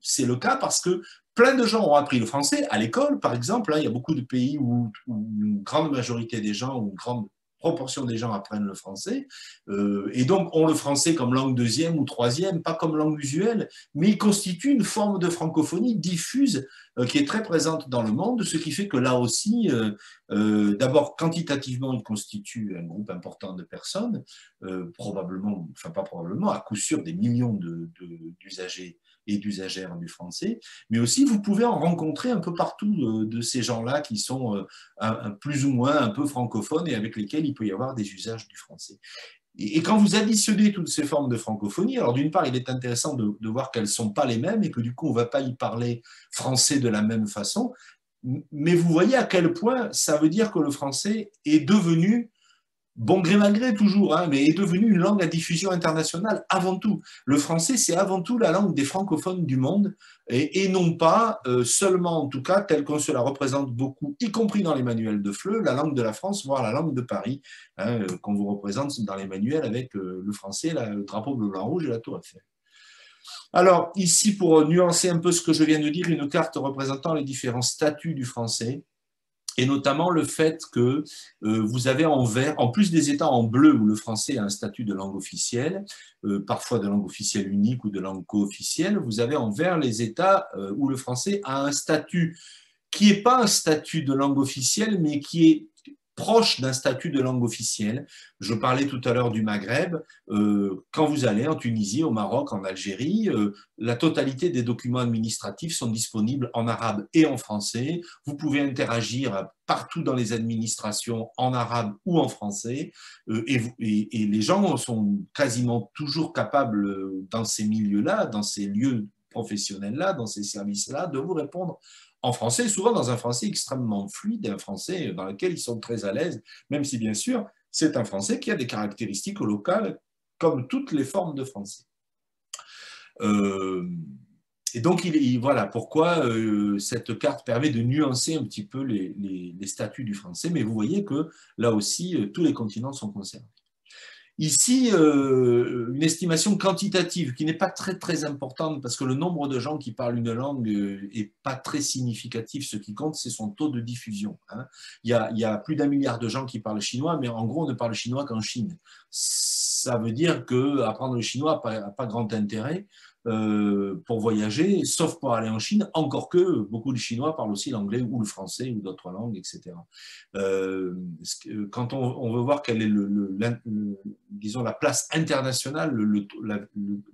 c'est le cas parce que plein de gens ont appris le français à l'école, par exemple. Hein, il y a beaucoup de pays où une grande majorité des gens, ou une grande proportion des gens apprennent le français, et donc ont le français comme langue deuxième ou troisième, pas comme langue usuelle, mais il constitue une forme de francophonie diffuse qui est très présente dans le monde, ce qui fait que là aussi, d'abord quantitativement, il constitue un groupe important de personnes, probablement, enfin pas probablement, à coup sûr des millions d'usagers et d'usagères du français, mais aussi vous pouvez en rencontrer un peu partout de ces gens-là qui sont plus ou moins un peu francophones et avec lesquels il peut y avoir des usages du français. Et quand vous additionnez toutes ces formes de francophonie, alors d'une part, il est intéressant de voir qu'elles ne sont pas les mêmes et que du coup, on ne va pas y parler français de la même façon, mais vous voyez à quel point ça veut dire que le français est devenu, bon gré mal gré toujours, hein, mais est devenu une langue à diffusion internationale avant tout. Le français, c'est avant tout la langue des francophones du monde et non pas seulement, en tout cas, telle qu'on se la représente beaucoup, y compris dans les manuels de FLE, la langue de la France, voire la langue de Paris, hein, qu'on vous représente dans les manuels avec le français, le drapeau bleu, blanc, rouge et la tour Eiffel. Alors, ici, pour nuancer un peu ce que je viens de dire, une carte représentant les différents statuts du français, et notamment le fait que vous avez en vert, en plus des États en bleu où le français a un statut de langue officielle, parfois de langue officielle unique ou de langue co-officielle, vous avez en vert les États où le français a un statut qui n'est pas un statut de langue officielle, mais qui est proche d'un statut de langue officielle. Je parlais tout à l'heure du Maghreb. Quand vous allez en Tunisie, au Maroc, en Algérie, la totalité des documents administratifs sont disponibles en arabe et en français. Vous pouvez interagir partout dans les administrations en arabe ou en français. Et les gens sont quasiment toujours capables, dans ces milieux-là, dans ces lieux professionnels-là, dans ces services-là, de vous répondre en français, souvent dans un français extrêmement fluide, un français dans lequel ils sont très à l'aise, même si bien sûr, c'est un français qui a des caractéristiques locales, comme toutes les formes de français. Et donc, voilà pourquoi cette carte permet de nuancer un petit peu les statuts du français, mais vous voyez que là aussi, tous les continents sont concernés. Ici, une estimation quantitative qui n'est pas très importante parce que le nombre de gens qui parlent une langue n'est pas très significatif. Ce qui compte, c'est son taux de diffusion. Hein. Il y a plus d'1 milliard de gens qui parlent chinois, mais en gros, on ne parle chinois qu'en Chine. Ça veut dire qu'apprendre le chinois n'a pas grand intérêt pour voyager, sauf pour aller en Chine, encore que beaucoup de Chinois parlent aussi l'anglais ou le français ou d'autres langues, etc. Quand on veut voir quelle est disons, la place internationale,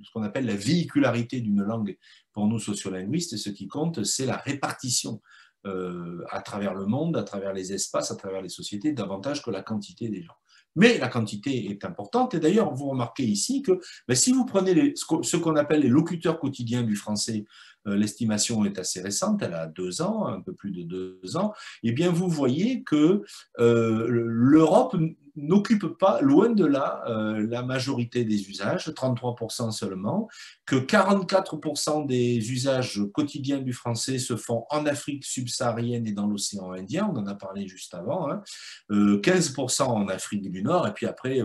ce qu'on appelle la véhicularité d'une langue pour nous sociolinguistes, ce qui compte, c'est la répartition à travers le monde, à travers les espaces, à travers les sociétés, davantage que la quantité des gens. Mais la quantité est importante, et d'ailleurs, vous remarquez ici que si vous prenez ce qu'on appelle les locuteurs quotidiens du français, l'estimation est assez récente, elle a 2 ans, un peu plus de 2 ans, et bien vous voyez que l'Europe n'occupe pas, loin de là, la majorité des usages, 33% seulement, que 44% des usages quotidiens du français se font en Afrique subsaharienne et dans l'océan Indien, on en a parlé juste avant, hein, 15% en Afrique du Nord, et puis après,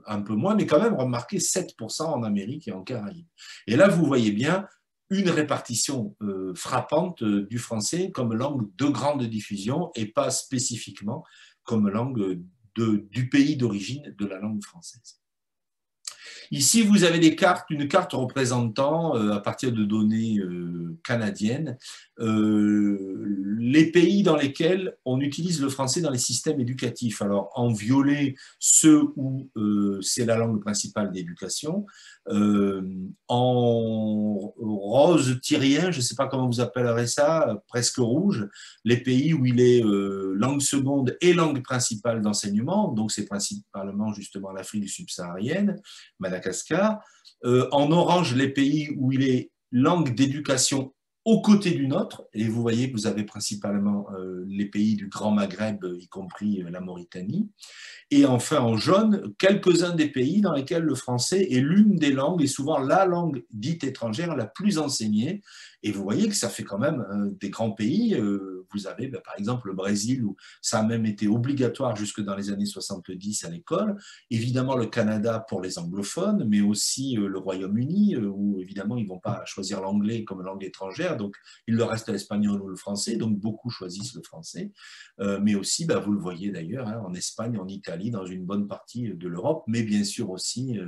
un peu moins, mais quand même, remarquez 7% en Amérique et en Caraïbes. Et là, vous voyez bien une répartition frappante du français comme langue de grande diffusion et pas spécifiquement comme langue du pays d'origine de la langue française. Ici, vous avez une carte représentant, à partir de données canadiennes, les pays dans lesquels on utilise le français dans les systèmes éducatifs. Alors, en violet, ceux où c'est la langue principale d'éducation. En rose tyrien, je ne sais pas comment vous appellerez ça, presque rouge, les pays où il est langue seconde et langue principale d'enseignement, donc c'est principalement justement l'Afrique subsaharienne, Madagascar. En orange, les pays où il est langue d'éducation aux côtés du nôtre, et vous voyez que vous avez principalement les pays du Grand Maghreb, y compris la Mauritanie. Et enfin, en jaune, quelques-uns des pays dans lesquels le français est l'une des langues, et souvent la langue dite étrangère la plus enseignée. Et vous voyez que ça fait quand même des grands pays. Vous avez par exemple le Brésil, où ça a même été obligatoire jusque dans les années 70 à l'école. Évidemment le Canada pour les anglophones, mais aussi le Royaume-Uni, où évidemment ils ne vont pas choisir l'anglais comme langue étrangère, donc il leur reste l'espagnol ou le français, donc beaucoup choisissent le français. Mais aussi, vous le voyez d'ailleurs, hein, en Espagne, en Italie, dans une bonne partie de l'Europe, mais bien sûr aussi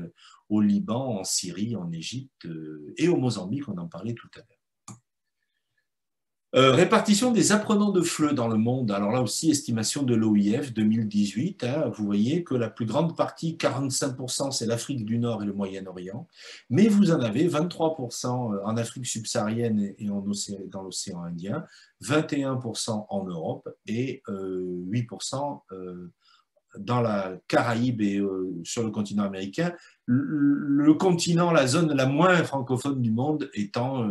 au Liban, en Syrie, en Égypte et au Mozambique, on en parlait tout à l'heure. Répartition des apprenants de FLE dans le monde. Alors là aussi, estimation de l'OIF 2018. Hein, vous voyez que la plus grande partie, 45%, c'est l'Afrique du Nord et le Moyen-Orient. Mais vous en avez 23% en Afrique subsaharienne et dans l'océan Indien, 21% en Europe et 8% dans la Caraïbe et sur le continent américain. Le continent, la zone la moins francophone du monde étant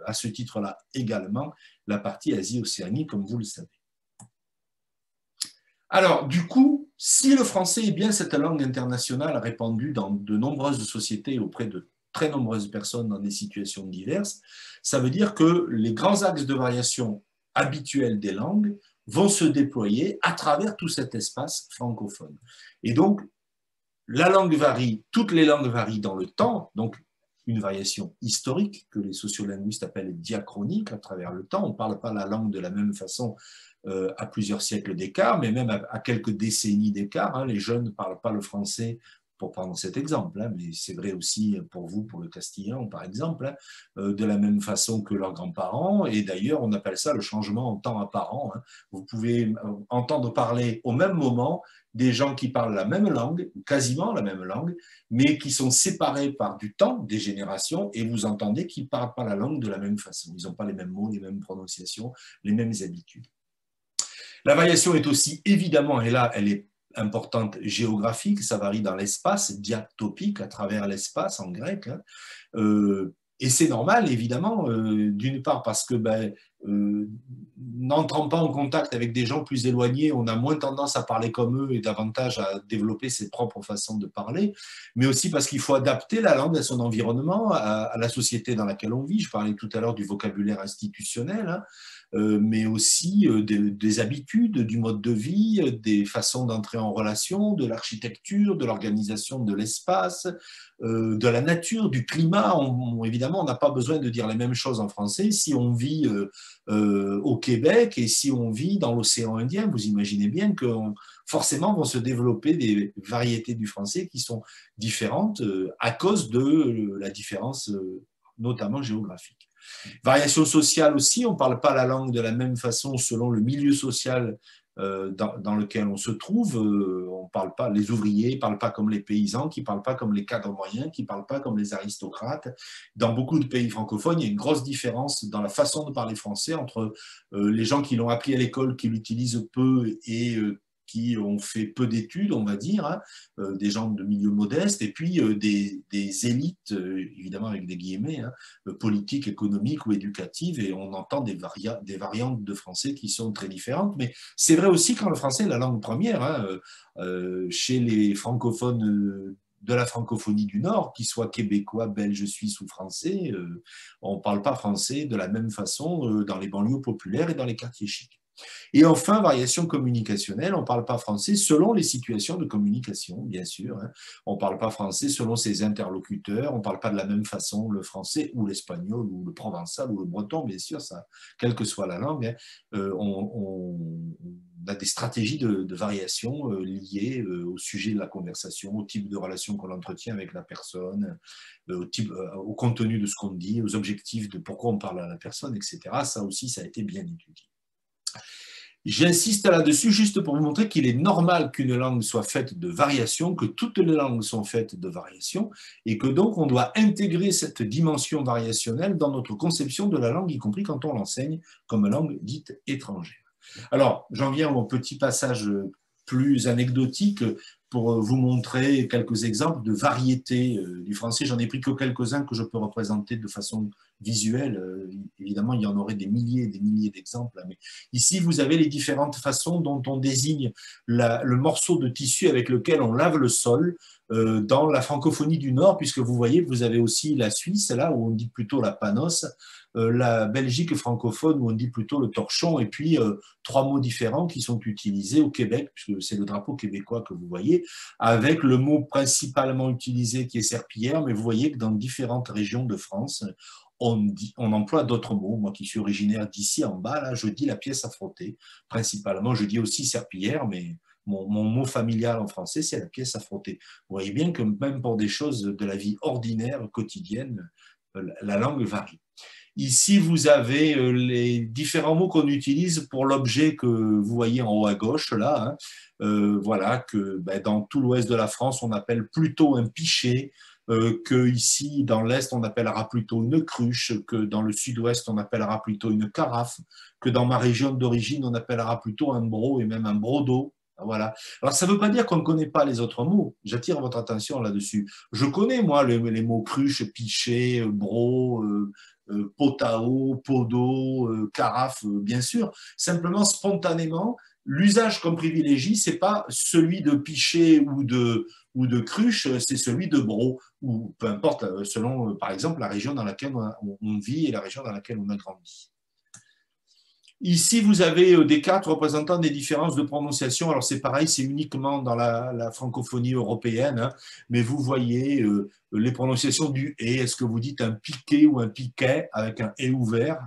à ce titre-là également la partie Asie-Océanie, comme vous le savez. Alors, du coup, si le français est bien cette langue internationale répandue dans de nombreuses sociétés auprès de très nombreuses personnes dans des situations diverses, ça veut dire que les grands axes de variation habituels des langues vont se déployer à travers tout cet espace francophone. Et donc, la langue varie, toutes les langues varient dans le temps, donc une variation historique que les sociolinguistes appellent diachronique à travers le temps. On ne parle pas la langue de la même façon à plusieurs siècles d'écart, mais même à quelques décennies d'écart. Hein. Les jeunes ne parlent pas le français, pour prendre cet exemple, hein, mais c'est vrai aussi pour vous, pour le castillan, par exemple, hein, de la même façon que leurs grands-parents. Et d'ailleurs, on appelle ça le changement en temps apparent. Hein. Vous pouvez entendre parler au même moment des gens qui parlent la même langue, quasiment la même langue, mais qui sont séparés par du temps, des générations, et vous entendez qu'ils ne parlent pas la langue de la même façon. Ils n'ont pas les mêmes mots, les mêmes prononciations, les mêmes habitudes. La variation est aussi évidemment, et là elle est importante, géographique, ça varie dans l'espace, diatopique, à travers l'espace en grec, hein. Et c'est normal, évidemment, d'une part parce que n'entrant pas en contact avec des gens plus éloignés, on a moins tendance à parler comme eux et davantage à développer ses propres façons de parler, mais aussi parce qu'il faut adapter la langue à son environnement, à la société dans laquelle on vit. Je parlais tout à l'heure du vocabulaire institutionnel, hein, mais aussi des habitudes, du mode de vie, des façons d'entrer en relation, de l'architecture, de l'organisation de l'espace, de la nature, du climat. Évidemment, on n'a pas besoin de dire les mêmes choses en français si on vit au Québec et si on vit dans l'océan Indien. Vous imaginez bien que forcément vont se développer des variétés du français qui sont différentes à cause de la différence notamment géographique. Variation sociale aussi, on ne parle pas la langue de la même façon selon le milieu social dans lequel on se trouve. On parle pas, les ouvriers ne parlent pas comme les paysans, qui ne parlent pas comme les cadres moyens, qui ne parlent pas comme les aristocrates. Dans beaucoup de pays francophones, il y a une grosse différence dans la façon de parler français entre les gens qui l'ont appris à l'école, qui l'utilisent peu et qui ont fait peu d'études, on va dire, hein, des gens de milieu modeste, et puis des élites, évidemment avec des guillemets, hein, politiques, économiques ou éducatives, et on entend des variantes de français qui sont très différentes. Mais c'est vrai aussi quand le français est la langue première, hein, chez les francophones de la francophonie du Nord, qu'ils soient québécois, belges, suisses ou français, on ne parle pas français de la même façon dans les banlieues populaires et dans les quartiers chics. Et enfin, variation communicationnelle, on ne parle pas français selon les situations de communication, bien sûr. Hein. On ne parle pas français selon ses interlocuteurs, on ne parle pas de la même façon le français ou l'espagnol ou le provençal ou le breton, bien sûr, ça, quelle que soit la langue. Hein, on a des stratégies de variation liées au sujet de la conversation, au type de relation qu'on entretient avec la personne, au contenu de ce qu'on dit, aux objectifs de pourquoi on parle à la personne, etc. Ça aussi, ça a été bien étudié. J'insiste là-dessus juste pour vous montrer qu'il est normal qu'une langue soit faite de variations, que toutes les langues sont faites de variations, et que donc on doit intégrer cette dimension variationnelle dans notre conception de la langue, y compris quand on l'enseigne comme langue dite étrangère. Alors, j'en viens au petit passage plus anecdotique pour vous montrer quelques exemples de variétés du français. J'en ai pris que quelques-uns que je peux représenter de façon visuelle. Évidemment, il y en aurait des milliers et des milliers d'exemples. Mais ici, vous avez les différentes façons dont on désigne le morceau de tissu avec lequel on lave le sol dans la francophonie du Nord, puisque vous voyez que vous avez aussi la Suisse, là où on dit plutôt la panos, la Belgique francophone où on dit plutôt le torchon, et puis trois mots différents qui sont utilisés au Québec, puisque c'est le drapeau québécois que vous voyez, avec le mot principalement utilisé qui est serpillière, mais vous voyez que dans différentes régions de France, on emploie d'autres mots. Moi qui suis originaire d'ici en bas, là, je dis la pièce à frotter. Principalement, je dis aussi serpillière, mais mon mot familial en français, c'est la pièce à frotter. Vous voyez bien que même pour des choses de la vie ordinaire, quotidienne, la langue varie. Ici, vous avez les différents mots qu'on utilise pour l'objet que vous voyez en haut à gauche, là. Hein. Voilà, que dans tout l'ouest de la France, on appelle plutôt un pichet, que ici, dans l'est, on appellera plutôt une cruche, que dans le sud-ouest, on appellera plutôt une carafe, que dans ma région d'origine, on appellera plutôt un bro et même un brodo. Voilà. Alors, ça ne veut pas dire qu'on ne connaît pas les autres mots. J'attire votre attention là-dessus. Je connais, moi, les mots cruche, pichet, bro, pot à eau, pot d'eau, carafe, bien sûr. Simplement, spontanément, l'usage qu'on privilégie, ce n'est pas celui de pichet ou de cruche, c'est celui de bro, ou peu importe, selon, par exemple, la région dans laquelle on vit et la région dans laquelle on a grandi. Ici, vous avez des cartes représentant des différences de prononciation. Alors, c'est pareil, c'est uniquement dans la francophonie européenne, hein, mais vous voyez les prononciations du « et ». Est-ce que vous dites un piquet ou un piquet avec un « et » ouvert?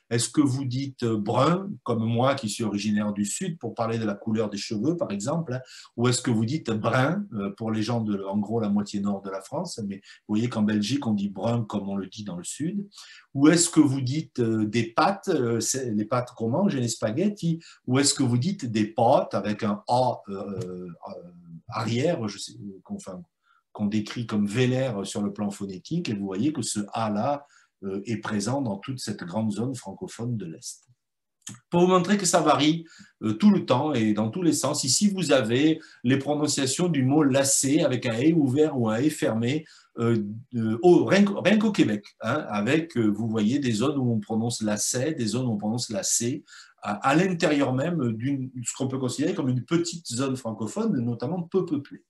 Est-ce que vous dites brun, comme moi qui suis originaire du Sud, pour parler de la couleur des cheveux, par exemple, hein, ou est-ce que vous dites brun pour les gens de, en gros, la moitié nord de la France? Mais vous voyez qu'en Belgique, on dit brun comme on le dit dans le Sud. Ou est-ce que vous dites des pâtes, les pâtes qu'on mange et les spaghettis, ou est-ce que vous dites des pâtes avec un A arrière, qu'on décrit comme vélaire sur le plan phonétique, et vous voyez que ce A-là est présent dans toute cette grande zone francophone de l'Est. Pour vous montrer que ça varie tout le temps et dans tous les sens, ici vous avez les prononciations du mot lacet avec un « et » ouvert ou un « et » fermé rien qu'au Québec, hein, avec, vous voyez, des zones où on prononce la C, des zones où on prononce la C, à l'intérieur même ce qu'on peut considérer comme une petite zone francophone, notamment peu peuplée.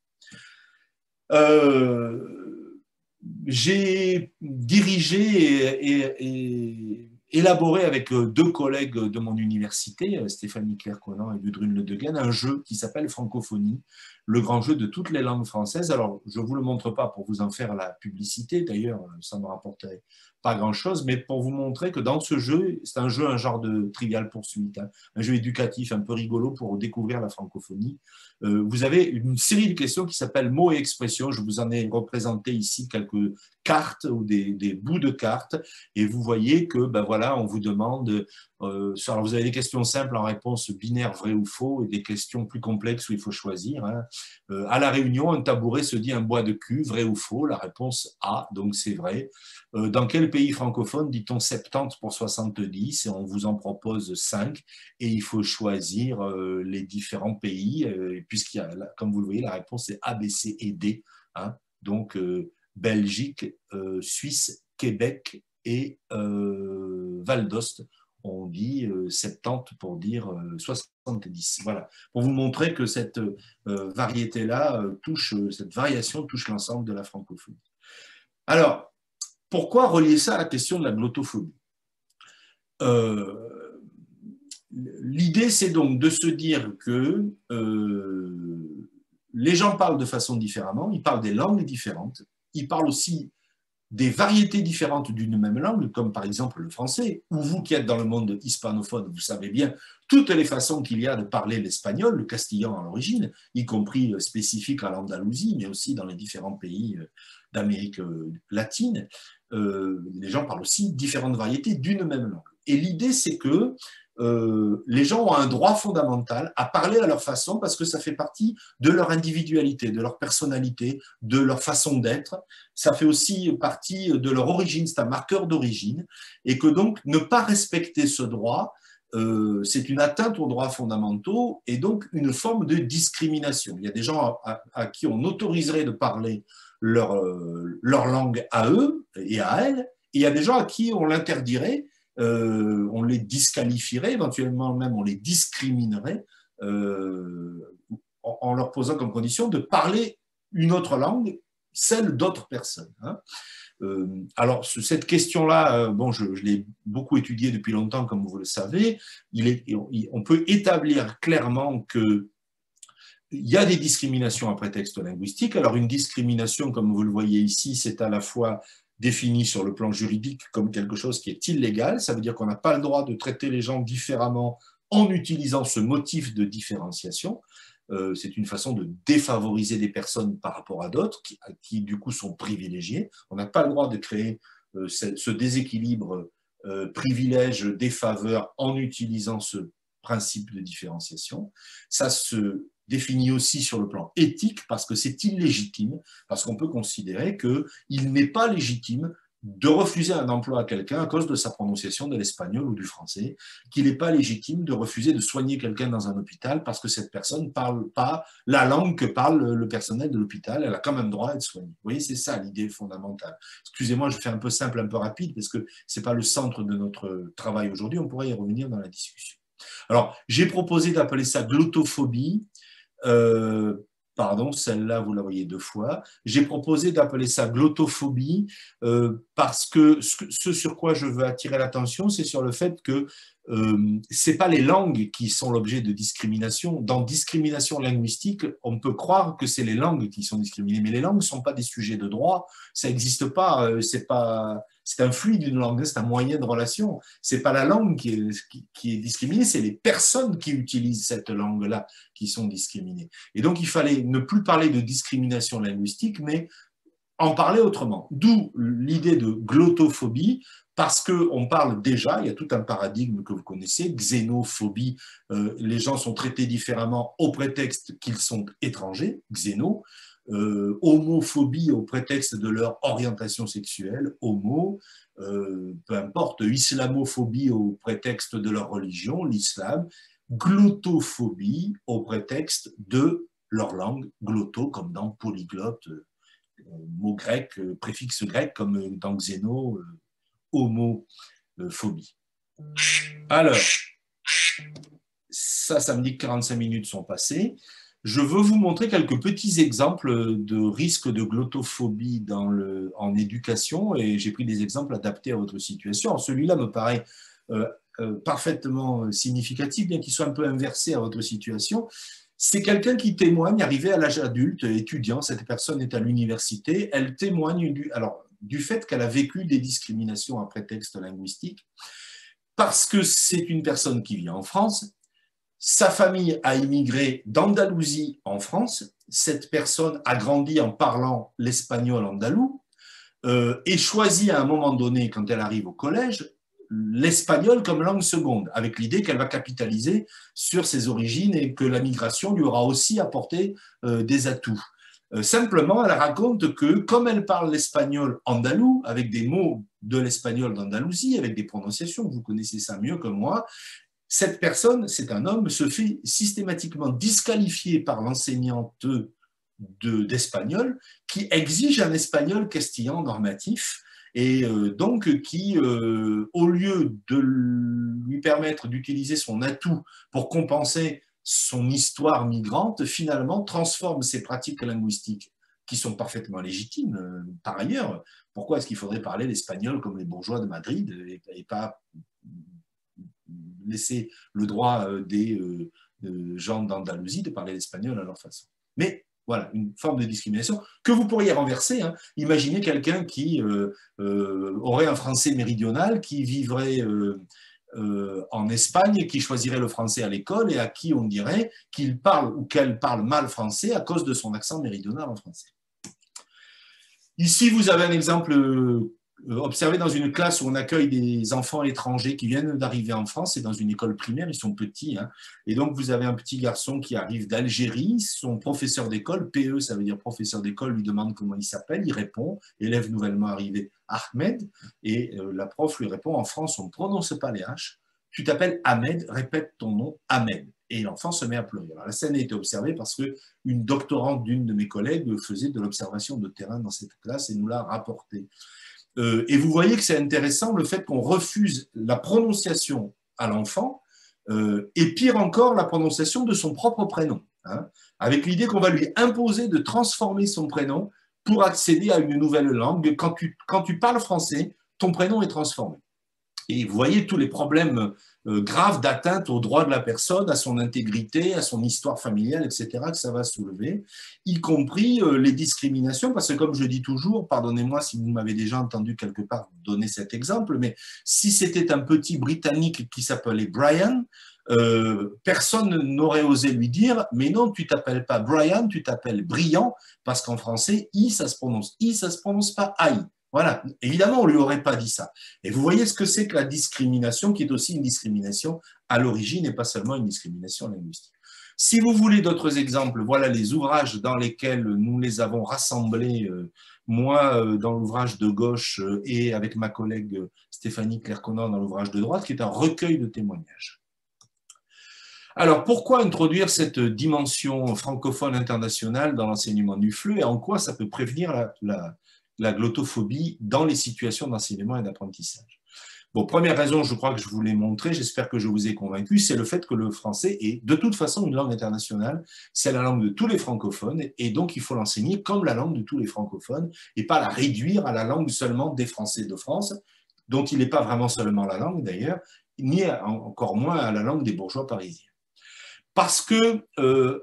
J'ai dirigé et élaboré avec deux collègues de mon université, Stéphanie Claire-Conan et Gudrun Le Degaine, un jeu qui s'appelle Francophonie, le grand jeu de toutes les langues françaises. Alors, je ne vous le montre pas pour vous en faire la publicité, d'ailleurs, ça ne me rapporterait pas grand-chose, mais pour vous montrer que dans ce jeu, c'est un jeu, un genre de trivial poursuite, hein, un jeu éducatif un peu rigolo pour découvrir la francophonie. Vous avez une série de questions qui s'appellent mots et expressions. Je vous en ai représenté ici quelques cartes ou des bouts de cartes, et vous voyez que ben voilà, on vous demande, alors vous avez des questions simples en réponse binaire vrai ou faux, et des questions plus complexes où il faut choisir, hein. À La Réunion, un tabouret se dit un bois de cul, vrai ou faux? La réponse A, donc c'est vrai. Dans quel pays francophone dit-on 70 pour 70? Et on vous en propose 5, et il faut choisir les différents pays, puisqu'il y a, comme vous le voyez, la réponse est A, B, C et D, hein. Donc Belgique, Suisse, Québec et Val d'Ost. On dit 70 pour dire 70. Voilà, pour vous montrer que cette variété-là cette variation touche l'ensemble de la francophonie. Alors, pourquoi relier ça à la question de la glottophobie? L'idée, c'est donc de se dire que les gens parlent de façon différemment, ils parlent des langues différentes, ils parlent aussi des variétés différentes d'une même langue, comme par exemple le français, ou vous qui êtes dans le monde hispanophone, vous savez bien toutes les façons qu'il y a de parler l'espagnol, le castillan à l'origine, y compris spécifique à l'Andalousie, mais aussi dans les différents pays d'Amérique latine. Les gens parlent aussi différentes variétés d'une même langue. Et l'idée, c'est que les gens ont un droit fondamental à parler à leur façon parce que ça fait partie de leur individualité, de leur personnalité, de leur façon d'être. Ça fait aussi partie de leur origine, c'est un marqueur d'origine. Et que donc, ne pas respecter ce droit, c'est une atteinte aux droits fondamentaux et donc une forme de discrimination. Il y a des gens à qui on autoriserait de parler leur langue à eux et à elles, et il y a des gens à qui on l'interdirait, on les disqualifierait, éventuellement même on les discriminerait en leur posant comme condition de parler une autre langue, celle d'autres personnes, hein. Alors, cette question-là, bon, je l'ai beaucoup étudiée depuis longtemps, comme vous le savez. On peut établir clairement qu'il y a des discriminations à prétexte linguistique. Alors, une discrimination, comme vous le voyez ici, c'est à la fois défini sur le plan juridique comme quelque chose qui est illégal. Ça veut dire qu'on n'a pas le droit de traiter les gens différemment en utilisant ce motif de différenciation. C'est une façon de défavoriser des personnes par rapport à d'autres qui du coup sont privilégiées. On n'a pas le droit de créer ce déséquilibre privilège-défaveur en utilisant ce principe de différenciation. Ça se définit aussi sur le plan éthique parce que c'est illégitime, parce qu'on peut considérer qu'il n'est pas légitime de refuser un emploi à quelqu'un à cause de sa prononciation de l'espagnol ou du français, qu'il n'est pas légitime de refuser de soigner quelqu'un dans un hôpital parce que cette personne ne parle pas la langue que parle le personnel de l'hôpital, elle a quand même droit à être soignée. Vous voyez, c'est ça l'idée fondamentale. Excusez-moi, je fais un peu simple, un peu rapide, parce que ce n'est pas le centre de notre travail aujourd'hui, on pourrait y revenir dans la discussion. Alors, j'ai proposé d'appeler ça glottophobie. Pardon, celle-là, vous la voyez deux fois. J'ai proposé d'appeler ça glottophobie parce que ce sur quoi je veux attirer l'attention, c'est sur le fait que ce n'est pas les langues qui sont l'objet de discrimination. Dans discrimination linguistique, on peut croire que c'est les langues qui sont discriminées, mais les langues ne sont pas des sujets de droit, ça n'existe pas, c'est un fluide d'une langue, c'est un moyen de relation. Ce n'est pas la langue qui est discriminée, c'est les personnes qui utilisent cette langue-là qui sont discriminées. Et donc, il fallait ne plus parler de discrimination linguistique, mais en parler autrement. D'où l'idée de glottophobie, parce qu'on parle déjà, il y a tout un paradigme que vous connaissez, xénophobie, les gens sont traités différemment au prétexte qu'ils sont étrangers, xéno, homophobie au prétexte de leur orientation sexuelle, homo, peu importe, islamophobie au prétexte de leur religion, l'islam, glottophobie au prétexte de leur langue, glotto comme dans polyglotte, mot grec, préfixe grec, comme dans xéno, homophobie. Alors, ça me dit que 45 minutes sont passées. Je veux vous montrer quelques petits exemples de risques de glottophobie en éducation, et j'ai pris des exemples adaptés à votre situation. Celui-là me paraît parfaitement significatif, bien qu'il soit un peu inversé à votre situation. C'est quelqu'un qui témoigne, arrivé à l'âge adulte, étudiant, cette personne est à l'université, elle témoigne du fait qu'elle a vécu des discriminations à prétexte linguistique, parce que c'est une personne qui vit en France. Sa famille a immigré d'Andalousie en France. Cette personne a grandi en parlant l'espagnol andalou et choisit à un moment donné, quand elle arrive au collège, l'espagnol comme langue seconde, avec l'idée qu'elle va capitaliser sur ses origines et que la migration lui aura aussi apporté des atouts. Simplement, elle raconte que comme elle parle l'espagnol andalou, avec des mots de l'espagnol d'Andalousie, avec des prononciations, vous connaissez ça mieux que moi, cette personne, c'est un homme, se fait systématiquement disqualifier par l'enseignante d'espagnol qui exige un espagnol castillan normatif et donc qui, au lieu de lui permettre d'utiliser son atout pour compenser son histoire migrante, finalement transforme ses pratiques linguistiques qui sont parfaitement légitimes par ailleurs. Pourquoi est-ce qu'il faudrait parler l'espagnol comme les bourgeois de Madrid et pas laisser le droit des gens d'Andalousie de parler l'espagnol à leur façon. Mais voilà, une forme de discrimination que vous pourriez renverser. Hein. Imaginez quelqu'un qui aurait un français méridional, qui vivrait en Espagne et qui choisirait le français à l'école et à qui on dirait qu'il parle ou qu'elle parle mal français à cause de son accent méridional en français. Ici, vous avez un exemple observé dans une classe où on accueille des enfants étrangers qui viennent d'arriver en France, c'est dans une école primaire, ils sont petits, hein. Et donc vous avez un petit garçon qui arrive d'Algérie, son professeur d'école, PE ça veut dire professeur d'école, lui demande comment il s'appelle, il répond, élève nouvellement arrivé, Ahmed, et la prof lui répond, en France on ne prononce pas les H, tu t'appelles Ahmed, répète ton nom, Ahmed. Et l'enfant se met à pleurer. Alors, la scène a été observée parce qu'une doctorante d'une de mes collègues faisait de l'observation de terrain dans cette classe et nous l'a rapporté. Et vous voyez que c'est intéressant le fait qu'on refuse la prononciation à l'enfant et pire encore la prononciation de son propre prénom, hein, avec l'idée qu'on va lui imposer de transformer son prénom pour accéder à une nouvelle langue. Quand tu parles français, ton prénom est transformé. Et vous voyez tous les problèmes graves d'atteinte aux droits de la personne, à son intégrité, à son histoire familiale, etc., que ça va soulever, y compris les discriminations, parce que comme je dis toujours, pardonnez-moi si vous m'avez déjà entendu quelque part donner cet exemple, mais si c'était un petit Britannique qui s'appelait Brian, personne n'aurait osé lui dire « mais non, tu t'appelles pas Brian, tu t'appelles Brian », parce qu'en français, « i » ça se prononce « i », ça se prononce pas « aïe ». Voilà, évidemment, on ne lui aurait pas dit ça. Et vous voyez ce que c'est que la discrimination, qui est aussi une discrimination à l'origine et pas seulement une discrimination linguistique. Si vous voulez d'autres exemples, voilà les ouvrages dans lesquels nous les avons rassemblés, moi dans l'ouvrage de gauche et avec ma collègue Stéphanie Clerconant dans l'ouvrage de droite, qui est un recueil de témoignages. Alors, pourquoi introduire cette dimension francophone internationale dans l'enseignement du FLE et en quoi ça peut prévenir la glottophobie dans les situations d'enseignement et d'apprentissage? Bon, première raison, je crois que je vous l'ai montré, j'espère que je vous ai convaincu, c'est le fait que le français est de toute façon une langue internationale, c'est la langue de tous les francophones, et donc il faut l'enseigner comme la langue de tous les francophones, et pas la réduire à la langue seulement des Français de France, dont il n'est pas vraiment seulement la langue d'ailleurs, ni encore moins à la langue des bourgeois parisiens. Parce que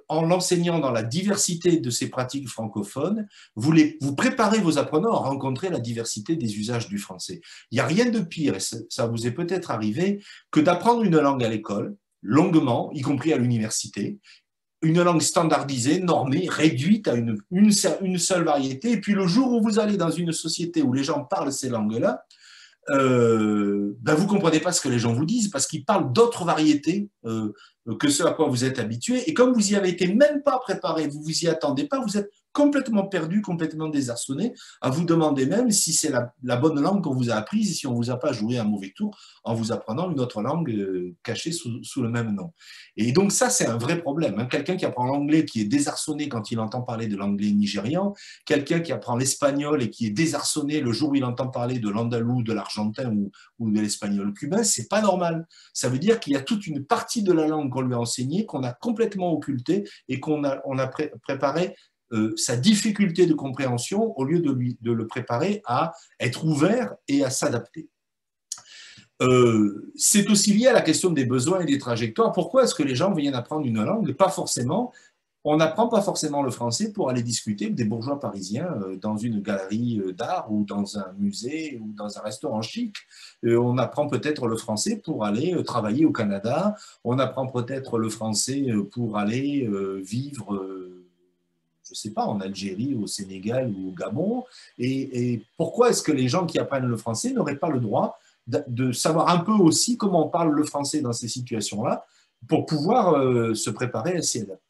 en l'enseignant dans la diversité de ces pratiques francophones, vous préparez vos apprenants à rencontrer la diversité des usages du français. Il n'y a rien de pire, et ça vous est peut-être arrivé, que d'apprendre une langue à l'école, longuement, y compris à l'université, une langue standardisée, normée, réduite à une seule variété, et puis le jour où vous allez dans une société où les gens parlent ces langues-là, vous ne comprenez pas ce que les gens vous disent parce qu'ils parlent d'autres variétés que ce à quoi vous êtes habitué. Et comme vous n'y avez été même pas préparé, vous vous y attendez pas, vous êtes complètement perdu, complètement désarçonné, à vous demander même si c'est la bonne langue qu'on vous a apprise et si on ne vous a pas joué un mauvais tour en vous apprenant une autre langue cachée sous le même nom. Et donc ça, c'est un vrai problème. Hein. Quelqu'un qui apprend l'anglais, qui est désarçonné quand il entend parler de l'anglais nigérian, quelqu'un qui apprend l'espagnol et qui est désarçonné le jour où il entend parler de l'andalou, de l'argentin ou de l'espagnol cubain, c'est pas normal. Ça veut dire qu'il y a toute une partie de la langue qu'on lui a enseignée, qu'on a complètement occultée et qu'on a préparé sa difficulté de compréhension au lieu de le préparer à être ouvert et à s'adapter. C'est aussi lié à la question des besoins et des trajectoires. Pourquoi est-ce que les gens viennent apprendre une langue? Pas forcément. On n'apprend pas forcément le français pour aller discuter avec des bourgeois parisiens dans une galerie d'art ou dans un musée ou dans un restaurant chic. On apprend peut-être le français pour aller travailler au Canada. On apprend peut-être le français pour aller vivre je ne sais pas, en Algérie, au Sénégal ou au Gabon. Et pourquoi est-ce que les gens qui apprennent le français n'auraient pas le droit de savoir un peu aussi comment on parle le français dans ces situations-là pour pouvoir se préparer à s'y adapter?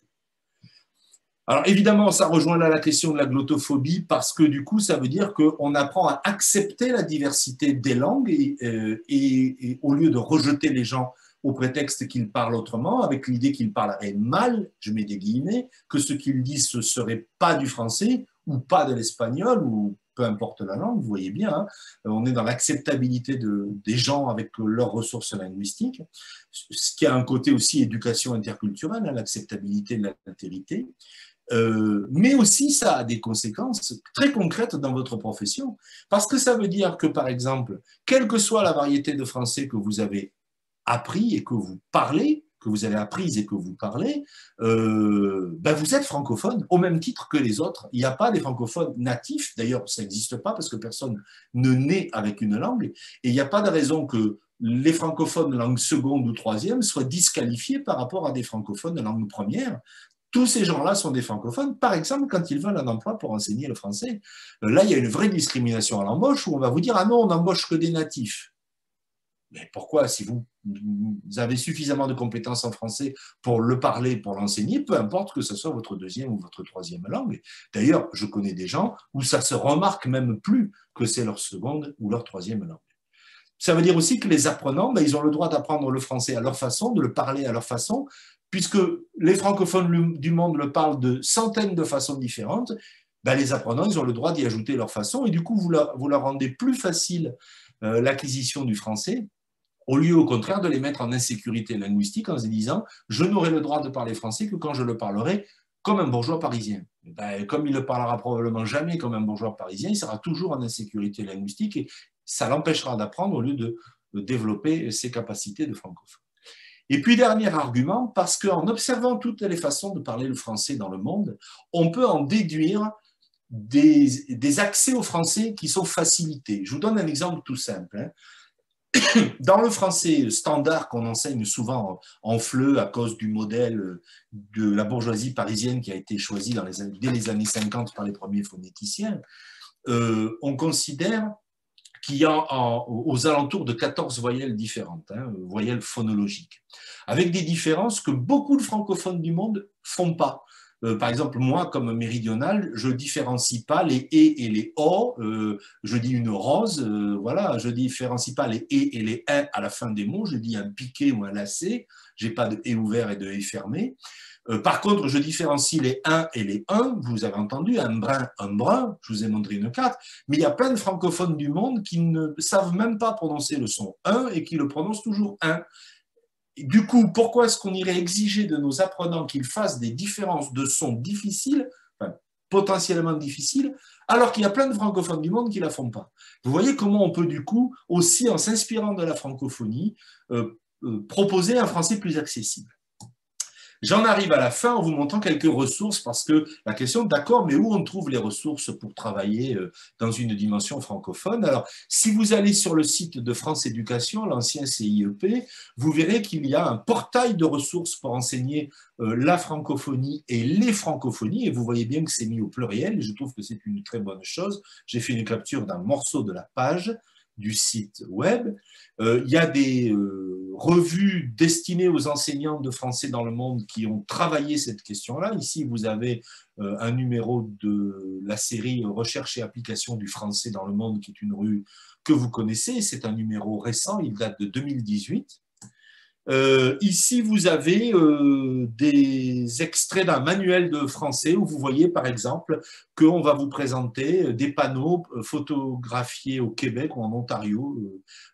Alors évidemment, ça rejoint là la question de la glottophobie parce que du coup, ça veut dire qu'on apprend à accepter la diversité des langues et au lieu de rejeter les gens au prétexte qu'ils parlent autrement, avec l'idée qu'ils parleraient mal, je mets des guillemets, que ce qu'ils disent ce serait pas du français ou pas de l'espagnol ou peu importe la langue, vous voyez bien, hein, on est dans l'acceptabilité des gens avec leurs ressources linguistiques, ce qui a un côté aussi éducation interculturelle, hein, l'acceptabilité de l'altérité. Mais aussi ça a des conséquences très concrètes dans votre profession, parce que ça veut dire que, par exemple, quelle que soit la variété de français que vous avez appris et que vous parlez, que vous avez apprise et que vous parlez, ben vous êtes francophone au même titre que les autres. Il n'y a pas des francophones natifs, d'ailleurs ça n'existe pas parce que personne ne naît avec une langue, et il n'y a pas de raison que les francophones de langue seconde ou troisième soient disqualifiés par rapport à des francophones de langue première. Tous ces gens-là sont des francophones, par exemple, quand ils veulent un emploi pour enseigner le français. Là, il y a une vraie discrimination à l'embauche où on va vous dire « Ah non, on n'embauche que des natifs ». Mais pourquoi? Si vous avez suffisamment de compétences en français pour le parler, pour l'enseigner, peu importe que ce soit votre deuxième ou votre troisième langue. D'ailleurs, je connais des gens où ça se remarque même plus que c'est leur seconde ou leur troisième langue. Ça veut dire aussi que les apprenants, ben, ils ont le droit d'apprendre le français à leur façon, de le parler à leur façon, puisque les francophones du monde le parlent de centaines de façons différentes, ben, les apprenants, ils ont le droit d'y ajouter leur façon, et du coup, vous leur rendez plus facile l'acquisition du français, au lieu au contraire de les mettre en insécurité linguistique en se disant « je n'aurai le droit de parler français que quand je le parlerai comme un bourgeois parisien ». Ben, comme il ne le parlera probablement jamais comme un bourgeois parisien, il sera toujours en insécurité linguistique et ça l'empêchera d'apprendre au lieu de développer ses capacités de francophone. Et puis, dernier argument, parce qu'en observant toutes les façons de parler le français dans le monde, on peut en déduire des accès au français qui sont facilités. Je vous donne un exemple tout simple. Hein. Dans le français standard qu'on enseigne souvent en FLE à cause du modèle de la bourgeoisie parisienne qui a été choisi dès les années 50 par les premiers phonéticiens, on considère qu'il y a aux alentours de 14 voyelles différentes, hein, voyelles phonologiques, avec des différences que beaucoup de francophones du monde ne font pas. Par exemple, moi, comme méridional, je ne différencie pas les « et » et les « o ». Je dis une rose, voilà, je ne différencie pas les « et » et les « un » à la fin des mots. Je dis un piqué ou un lacet. Je n'ai pas de « et » ouvert et de « et » fermé. Par contre, je différencie les « un » et les « un ». Vous avez entendu, un brun, je vous ai montré une carte. Mais il y a plein de francophones du monde qui ne savent même pas prononcer le son « un » et qui le prononcent toujours « un ». Du coup, pourquoi est-ce qu'on irait exiger de nos apprenants qu'ils fassent des différences de sons difficiles, enfin, potentiellement difficiles, alors qu'il y a plein de francophones du monde qui ne la font pas? Vous voyez comment on peut du coup, aussi en s'inspirant de la francophonie, proposer un français plus accessible. J'en arrive à la fin en vous montrant quelques ressources parce que la question, d'accord, mais où on trouve les ressources pour travailler dans une dimension francophone? Alors, si vous allez sur le site de France Éducation, l'ancien CIEP, vous verrez qu'il y a un portail de ressources pour enseigner la francophonie et les francophonies, et vous voyez bien que c'est mis au pluriel, et je trouve que c'est une très bonne chose. J'ai fait une capture d'un morceau de la page. du site web. Il y a des revues destinées aux enseignants de français dans le monde qui ont travaillé cette question-là. Ici, vous avez un numéro de la série Recherche et application du français dans le monde, qui est une revue que vous connaissez. C'est un numéro récent, il date de 2018. Ici, vous avez des extraits d'un manuel de français où vous voyez, par exemple, qu'on va vous présenter des panneaux photographiés au Québec ou en Ontario,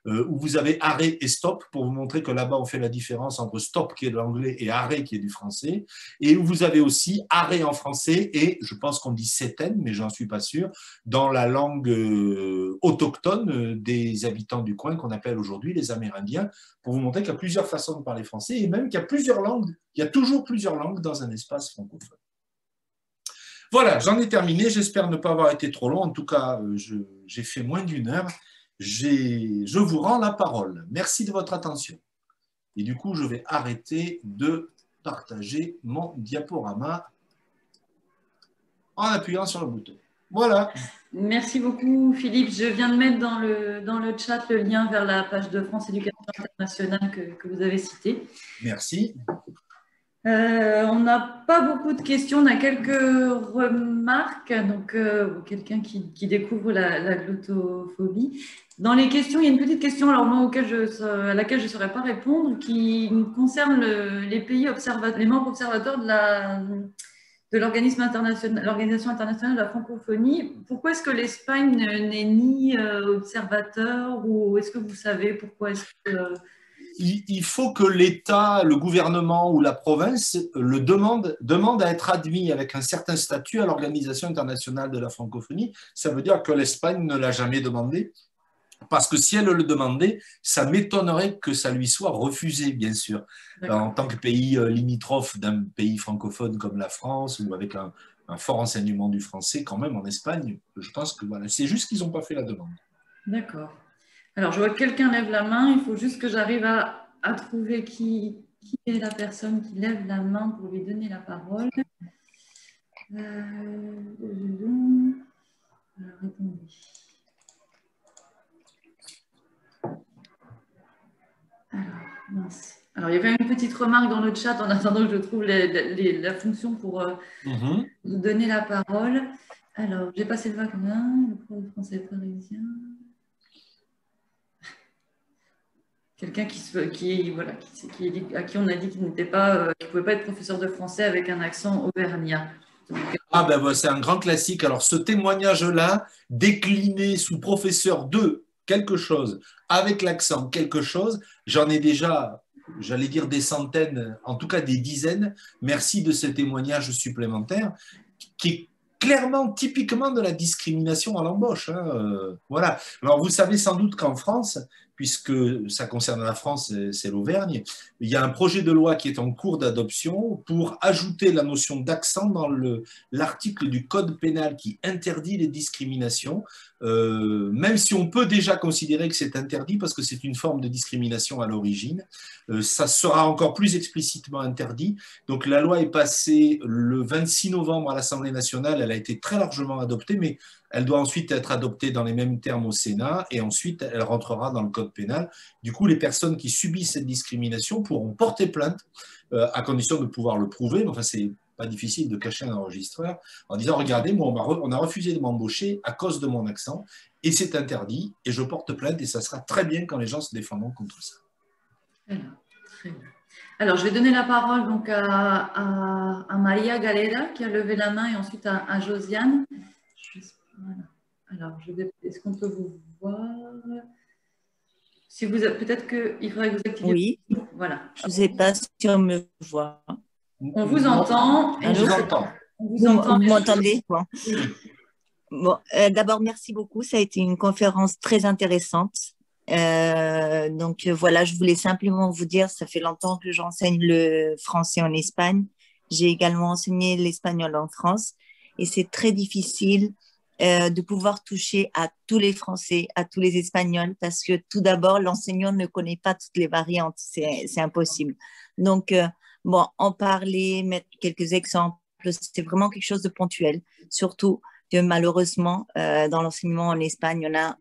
où vous avez arrêt et stop, pour vous montrer que là-bas, on fait la différence entre stop, qui est de l'anglais, et arrêt, qui est du français, et où vous avez aussi arrêt en français, et je pense qu'on dit septaine, mais j'en suis pas sûr, dans la langue autochtone des habitants du coin, qu'on appelle aujourd'hui les Amérindiens, pour vous montrer qu'il y a plusieurs façons de parler français, et même qu'il y a plusieurs langues, il y a toujours plusieurs langues dans un espace francophone. Voilà, j'en ai terminé, j'espère ne pas avoir été trop long, en tout cas, j'ai fait moins d'une heure. Je vous rends la parole. Merci de votre attention. Et du coup, je vais arrêter de partager mon diaporama en appuyant sur le bouton. Voilà. Merci beaucoup, Philippe. Je viens de mettre dans le chat le lien vers la page de France Éducation Internationale que vous avez citée. Merci. On n'a pas beaucoup de questions, on a quelques remarques. Donc, quelqu'un qui découvre la glottophobie. Dans les questions, il y a une petite question alors moi, à laquelle je ne saurais pas répondre, qui concerne les pays les membres observateurs de l'Organisation internationale de la francophonie. Pourquoi est-ce que l'Espagne n'est ni observateur, ou est-ce que vous savez pourquoi est-ce que… Il faut que l'État, le gouvernement ou la province demande à être admis avec un certain statut à l'Organisation internationale de la francophonie. Ça veut dire que l'Espagne ne l'a jamais demandé, parce que si elle le demandait, ça m'étonnerait que ça lui soit refusé, bien sûr. En tant que pays limitrophe d'un pays francophone comme la France, ou avec un fort enseignement du français, quand même en Espagne, je pense que voilà, c'est juste qu'ils n'ont pas fait la demande. D'accord. Alors, je vois que quelqu'un lève la main. Il faut juste que j'arrive à trouver qui est la personne qui lève la main pour lui donner la parole. Alors, attendez. Alors, mince. Alors, il y avait une petite remarque dans le chat en attendant que je trouve la fonction pour vous donner la parole. Alors, j'ai passé le vaccin, le prof de français parisien. Quelqu'un à qui on a dit qu'il n'était pas, qu'il ne pouvait pas être professeur de français avec un accent auvergnat. Ah ben c'est un grand classique. Alors ce témoignage-là, décliné sous professeur de quelque chose, avec l'accent quelque chose, j'en ai déjà, j'allais dire des centaines, en tout cas des dizaines. Merci de ce témoignage supplémentaire qui est clairement, typiquement de la discrimination à l'embauche. Voilà. Alors vous savez sans doute qu'en France, puisque ça concerne la France, c'est l'Auvergne, il y a un projet de loi qui est en cours d'adoption pour ajouter la notion d'accent dans l'article du Code pénal qui interdit les discriminations, même si on peut déjà considérer que c'est interdit parce que c'est une forme de discrimination à l'origine. Ça sera encore plus explicitement interdit. Donc la loi est passée le 26 novembre à l'Assemblée nationale, elle a été très largement adoptée, mais elle doit ensuite être adoptée dans les mêmes termes au Sénat et ensuite elle rentrera dans le Code pénal. Du coup, les personnes qui subissent cette discrimination pourront porter plainte à condition de pouvoir le prouver. Enfin, c'est pas difficile de cacher un enregistreur en disant « Regardez, moi, on a refusé de m'embaucher à cause de mon accent et c'est interdit et je porte plainte et ça sera très bien quand les gens se défendront contre ça. » Très bien. Alors, je vais donner la parole donc à Maria Galera qui a levé la main et ensuite à Josiane. Voilà. Alors, est-ce qu'on peut vous voir? Si vous peut-être qu'il faudrait que vous activiez. Oui. Voilà. Je ne sais pas si on me voit. On vous entend. Vous m'entendez? Bon. Bon, d'abord, merci beaucoup. Ça a été une conférence très intéressante. Donc, voilà, je voulais simplement vous dire, ça fait longtemps que j'enseigne le français en Espagne. J'ai également enseigné l'espagnol en France. Et c'est très difficile de pouvoir toucher à tous les Français, à tous les Espagnols, parce que tout d'abord, l'enseignant ne connaît pas toutes les variantes, c'est impossible. Donc, bon, en parler, mettre quelques exemples, c'est vraiment quelque chose de ponctuel, surtout que malheureusement, dans l'enseignement en Espagne, on a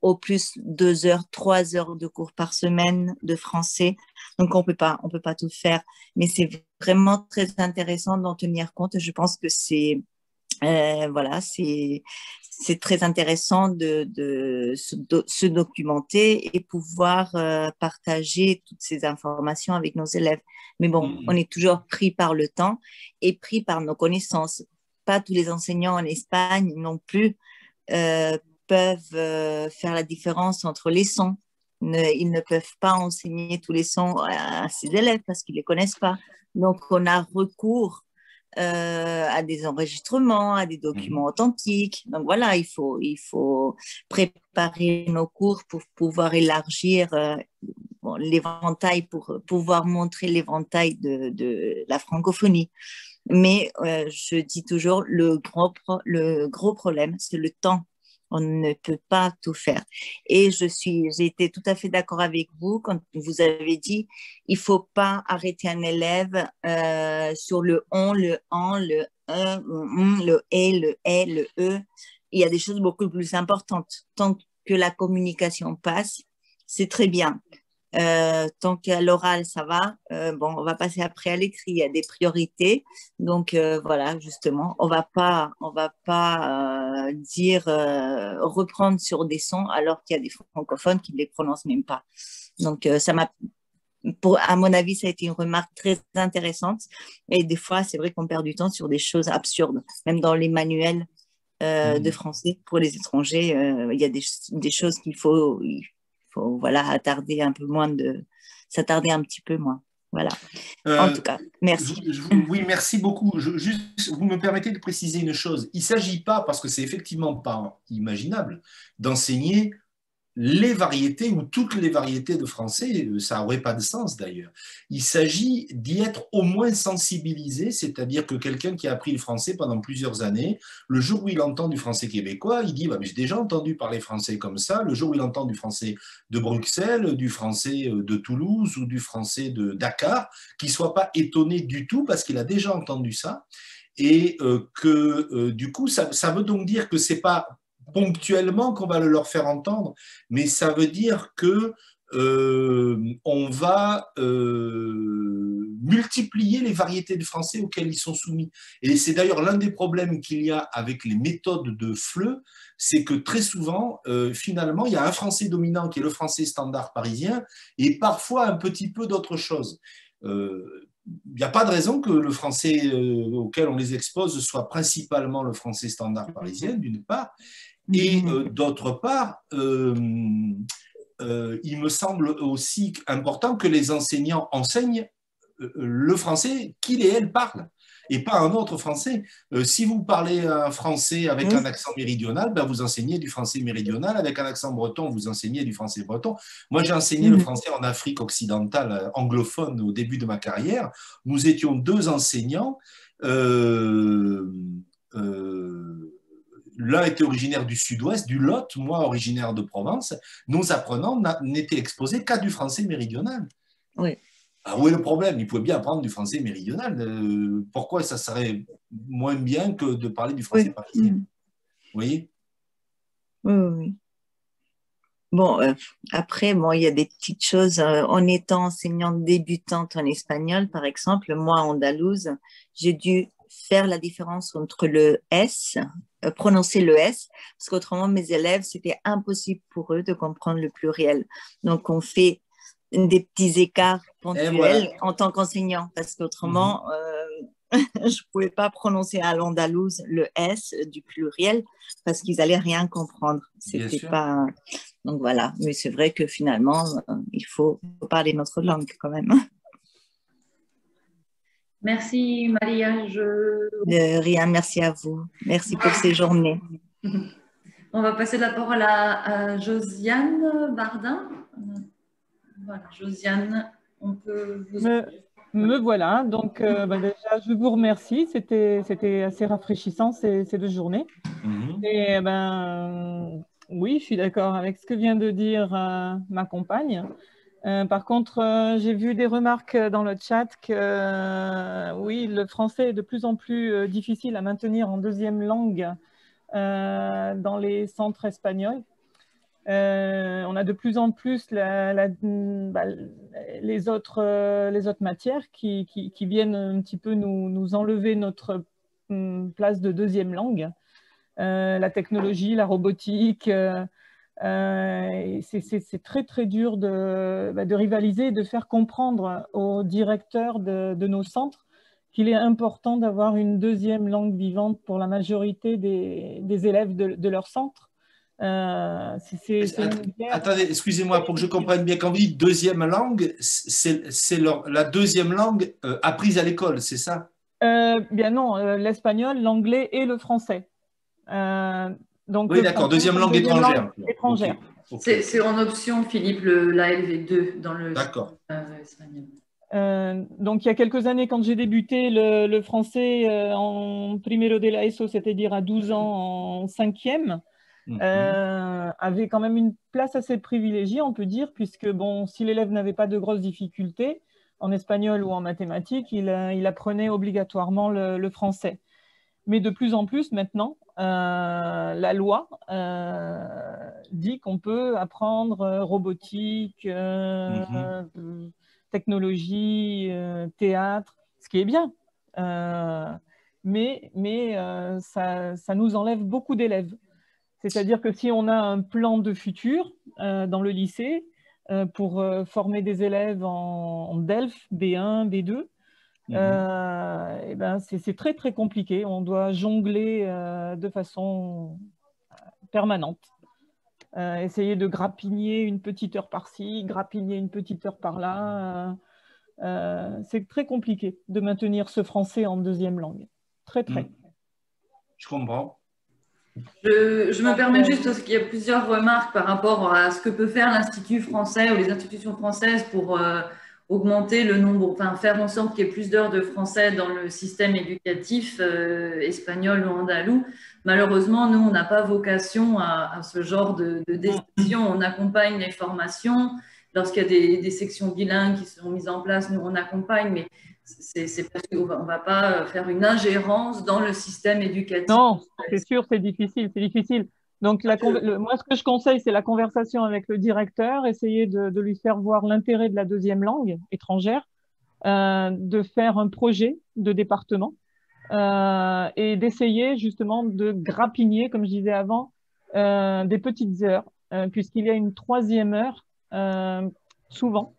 au plus 2 heures, 3 heures de cours par semaine de français. Donc, on peut pas tout faire. Mais c'est vraiment très intéressant d'en tenir compte. Je pense que voilà, c'est très intéressant de se documenter et pouvoir partager toutes ces informations avec nos élèves. Mais bon, on est toujours pris par le temps et pris par nos connaissances. Pas tous les enseignants en Espagne non plus peuvent faire la différence entre les sons. Ils ne peuvent pas enseigner tous les sons à ces élèves parce qu'ils ne les connaissent pas. Donc, on a recours à des enregistrements, à des documents authentiques. Donc voilà, il faut préparer nos cours pour pouvoir élargir l'éventail, pour pouvoir montrer l'éventail de la francophonie. Mais je dis toujours, le gros problème, c'est le temps. On ne peut pas tout faire. Et j'ai été tout à fait d'accord avec vous quand vous avez dit il ne faut pas arrêter un élève sur le on, le en, le le et, le est, le e. Il y a des choses beaucoup plus importantes. Tant que la communication passe, c'est très bien. Tant qu'à l'oral, ça va. Bon, on va passer après à l'écrit. Il y a des priorités. Donc voilà, justement, on va pas dire reprendre sur des sons alors qu'il y a des francophones qui ne les prononcent même pas. Donc ça m'a, à mon avis, ça a été une remarque très intéressante. Et des fois, c'est vrai qu'on perd du temps sur des choses absurdes, même dans les manuels de français pour les étrangers. Il y a des choses qu'il faut voilà, s'attarder un petit peu moins. Voilà. En tout cas, merci. Oui, merci beaucoup. Vous me permettez de préciser une chose. Il ne s'agit pas, parce que c'est effectivement pas imaginable, d'enseigner les variétés ou toutes les variétés de français, ça n'aurait pas de sens d'ailleurs. Il s'agit d'y être au moins sensibilisé, c'est-à-dire que quelqu'un qui a appris le français pendant plusieurs années, le jour où il entend du français québécois, il dit bah, « j'ai déjà entendu parler français comme ça », le jour où il entend du français de Bruxelles, du français de Toulouse ou du français de Dakar, qu'il ne soit pas étonné du tout parce qu'il a déjà entendu ça et du coup, ça veut donc dire que ce n'est pas ponctuellement qu'on va le leur faire entendre, mais ça veut dire que on va multiplier les variétés de français auxquelles ils sont soumis. Et c'est d'ailleurs l'un des problèmes qu'il y a avec les méthodes de FLE, c'est que très souvent, finalement, il y a un français dominant qui est le français standard parisien et parfois un petit peu d'autre chose. Il n'y a pas de raison que le français auquel on les expose soit principalement le français standard parisien, d'une part, et d'autre part, il me semble aussi important que les enseignants enseignent le français qu'ils et elles parlent, et pas un autre français. Si vous parlez un français avec un accent méridional, ben vous enseignez du français méridional, avec un accent breton, vous enseignez du français breton. Moi, j'ai enseigné le français en Afrique occidentale anglophone au début de ma carrière. Nous étions 2 enseignants. L'un était originaire du sud-ouest, du Lot, moi originaire de Provence. Nos apprenants n'étaient exposés qu'à du français méridional. Oui. Alors, où est le problème? Ils pouvaient bien apprendre du français méridional. Pourquoi ça serait moins bien que de parler du français parisien? Vous voyez? Oui. Bon, après, bon, il y a des petites choses. En étant enseignante débutante en espagnol, par exemple, moi, andalouse, j'ai dû faire la différence entre le S, prononcer le S, parce qu'autrement, mes élèves, c'était impossible pour eux de comprendre le pluriel. Donc, on fait des petits écarts ponctuels en tant qu'enseignant, parce qu'autrement, je ne pouvais pas prononcer à l'andalouse le S du pluriel, parce qu'ils n'allaient rien comprendre. C'était pas... Donc voilà, mais c'est vrai que finalement, il faut parler notre langue quand même. Merci Maria. Rien, merci à vous. Merci pour ces journées. On va passer la parole à Josiane Bardin. Voilà, Josiane, on peut vous... Me voilà, donc déjà je vous remercie, c'était assez rafraîchissant ces 2 journées. Et oui, je suis d'accord avec ce que vient de dire ma compagne. Par contre, j'ai vu des remarques dans le chat que oui, le français est de plus en plus difficile à maintenir en 2e langue dans les centres espagnols. On a de plus en plus les autres matières qui viennent un petit peu nous enlever notre place de deuxième langue. La technologie, la robotique, c'est très très dur de rivaliser, de faire comprendre aux directeurs de nos centres qu'il est important d'avoir une deuxième langue vivante pour la majorité des élèves de leur centre. Attendez, excusez-moi, pour que je comprenne bien, quand vous dites deuxième langue, c'est la deuxième langue apprise à l'école, c'est ça? Bien non, l'espagnol, l'anglais et le français. Donc oui, d'accord, deuxième langue étrangère. Étrangère. Okay. C'est en option, Philippe, la LV2 dans le espagnol. Donc, il y a quelques années, quand j'ai débuté le français en primero de la ESO, c'est-à-dire à 12 ans en 5e, avait quand même une place assez privilégiée, on peut dire, puisque bon, si l'élève n'avait pas de grosses difficultés en espagnol ou en mathématiques, il apprenait obligatoirement le français. Mais de plus en plus maintenant, la loi dit qu'on peut apprendre robotique, technologie, théâtre, ce qui est bien. Mais ça nous enlève beaucoup d'élèves. C'est-à-dire que si on a un plan de futur dans le lycée pour former des élèves en DELF, B1, B2, et ben c'est très très compliqué. On doit jongler de façon permanente. Essayer de grappigner une petite heure par-ci, grappigner une petite heure par-là. C'est très compliqué de maintenir ce français en deuxième langue. Très très. Je comprends. Je me permets juste parce qu'il y a plusieurs remarques par rapport à ce que peut faire l'Institut français ou les institutions françaises pour augmenter le nombre, enfin faire en sorte qu'il y ait plus d'heures de français dans le système éducatif espagnol ou andalou. Malheureusement, nous, on n'a pas vocation à ce genre de décision. On accompagne les formations. Lorsqu'il y a des sections bilingues qui sont mises en place, nous, on accompagne, mais c'est parce qu'on ne va pas faire une ingérence dans le système éducatif. Non, c'est sûr, c'est difficile, c'est difficile. Donc, moi, ce que je conseille, c'est la conversation avec le directeur, essayer de lui faire voir l'intérêt de la deuxième langue étrangère, de faire un projet de département et d'essayer justement de grappigner, comme je disais avant, des petites heures, puisqu'il y a une troisième heure, souvent,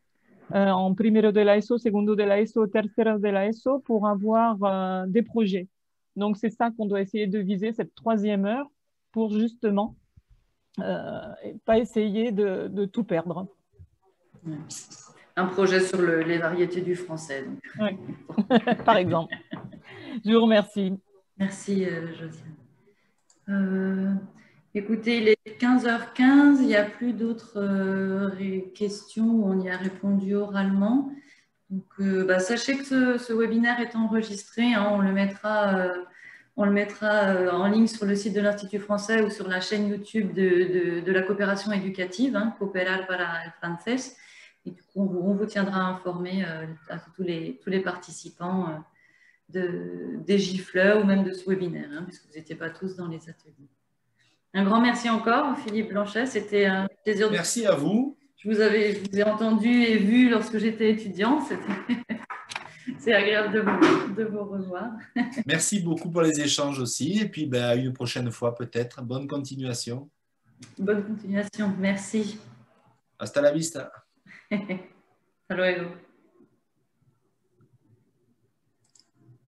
en primero de la ESO, segundo de la ESO, tercero de la ESO, pour avoir des projets. Donc, c'est ça qu'on doit essayer de viser, cette troisième heure, pour justement pas essayer de tout perdre. Un projet sur les variétés du français. Donc. Oui. Par exemple. Je vous remercie. Merci, Josiane. Écoutez, il est 15h15, il n'y a plus d'autres questions où on y a répondu oralement. Donc, sachez que ce webinaire est enregistré, hein, on le mettra en ligne sur le site de l'Institut français ou sur la chaîne YouTube de la coopération éducative, hein, Cooperar para el Francés. Et du coup, on vous tiendra informé à tous les participants des gifleurs ou même de ce webinaire, hein, puisque vous n'étiez pas tous dans les ateliers. Un grand merci encore, Philippe Blanchet. C'était un plaisir. Merci à vous. Je vous ai entendu et vu lorsque j'étais étudiante. C'est agréable de vous revoir. Merci beaucoup pour les échanges aussi. Et puis, à une prochaine fois peut-être. Bonne continuation. Bonne continuation. Merci. Hasta la vista. Hasta luego.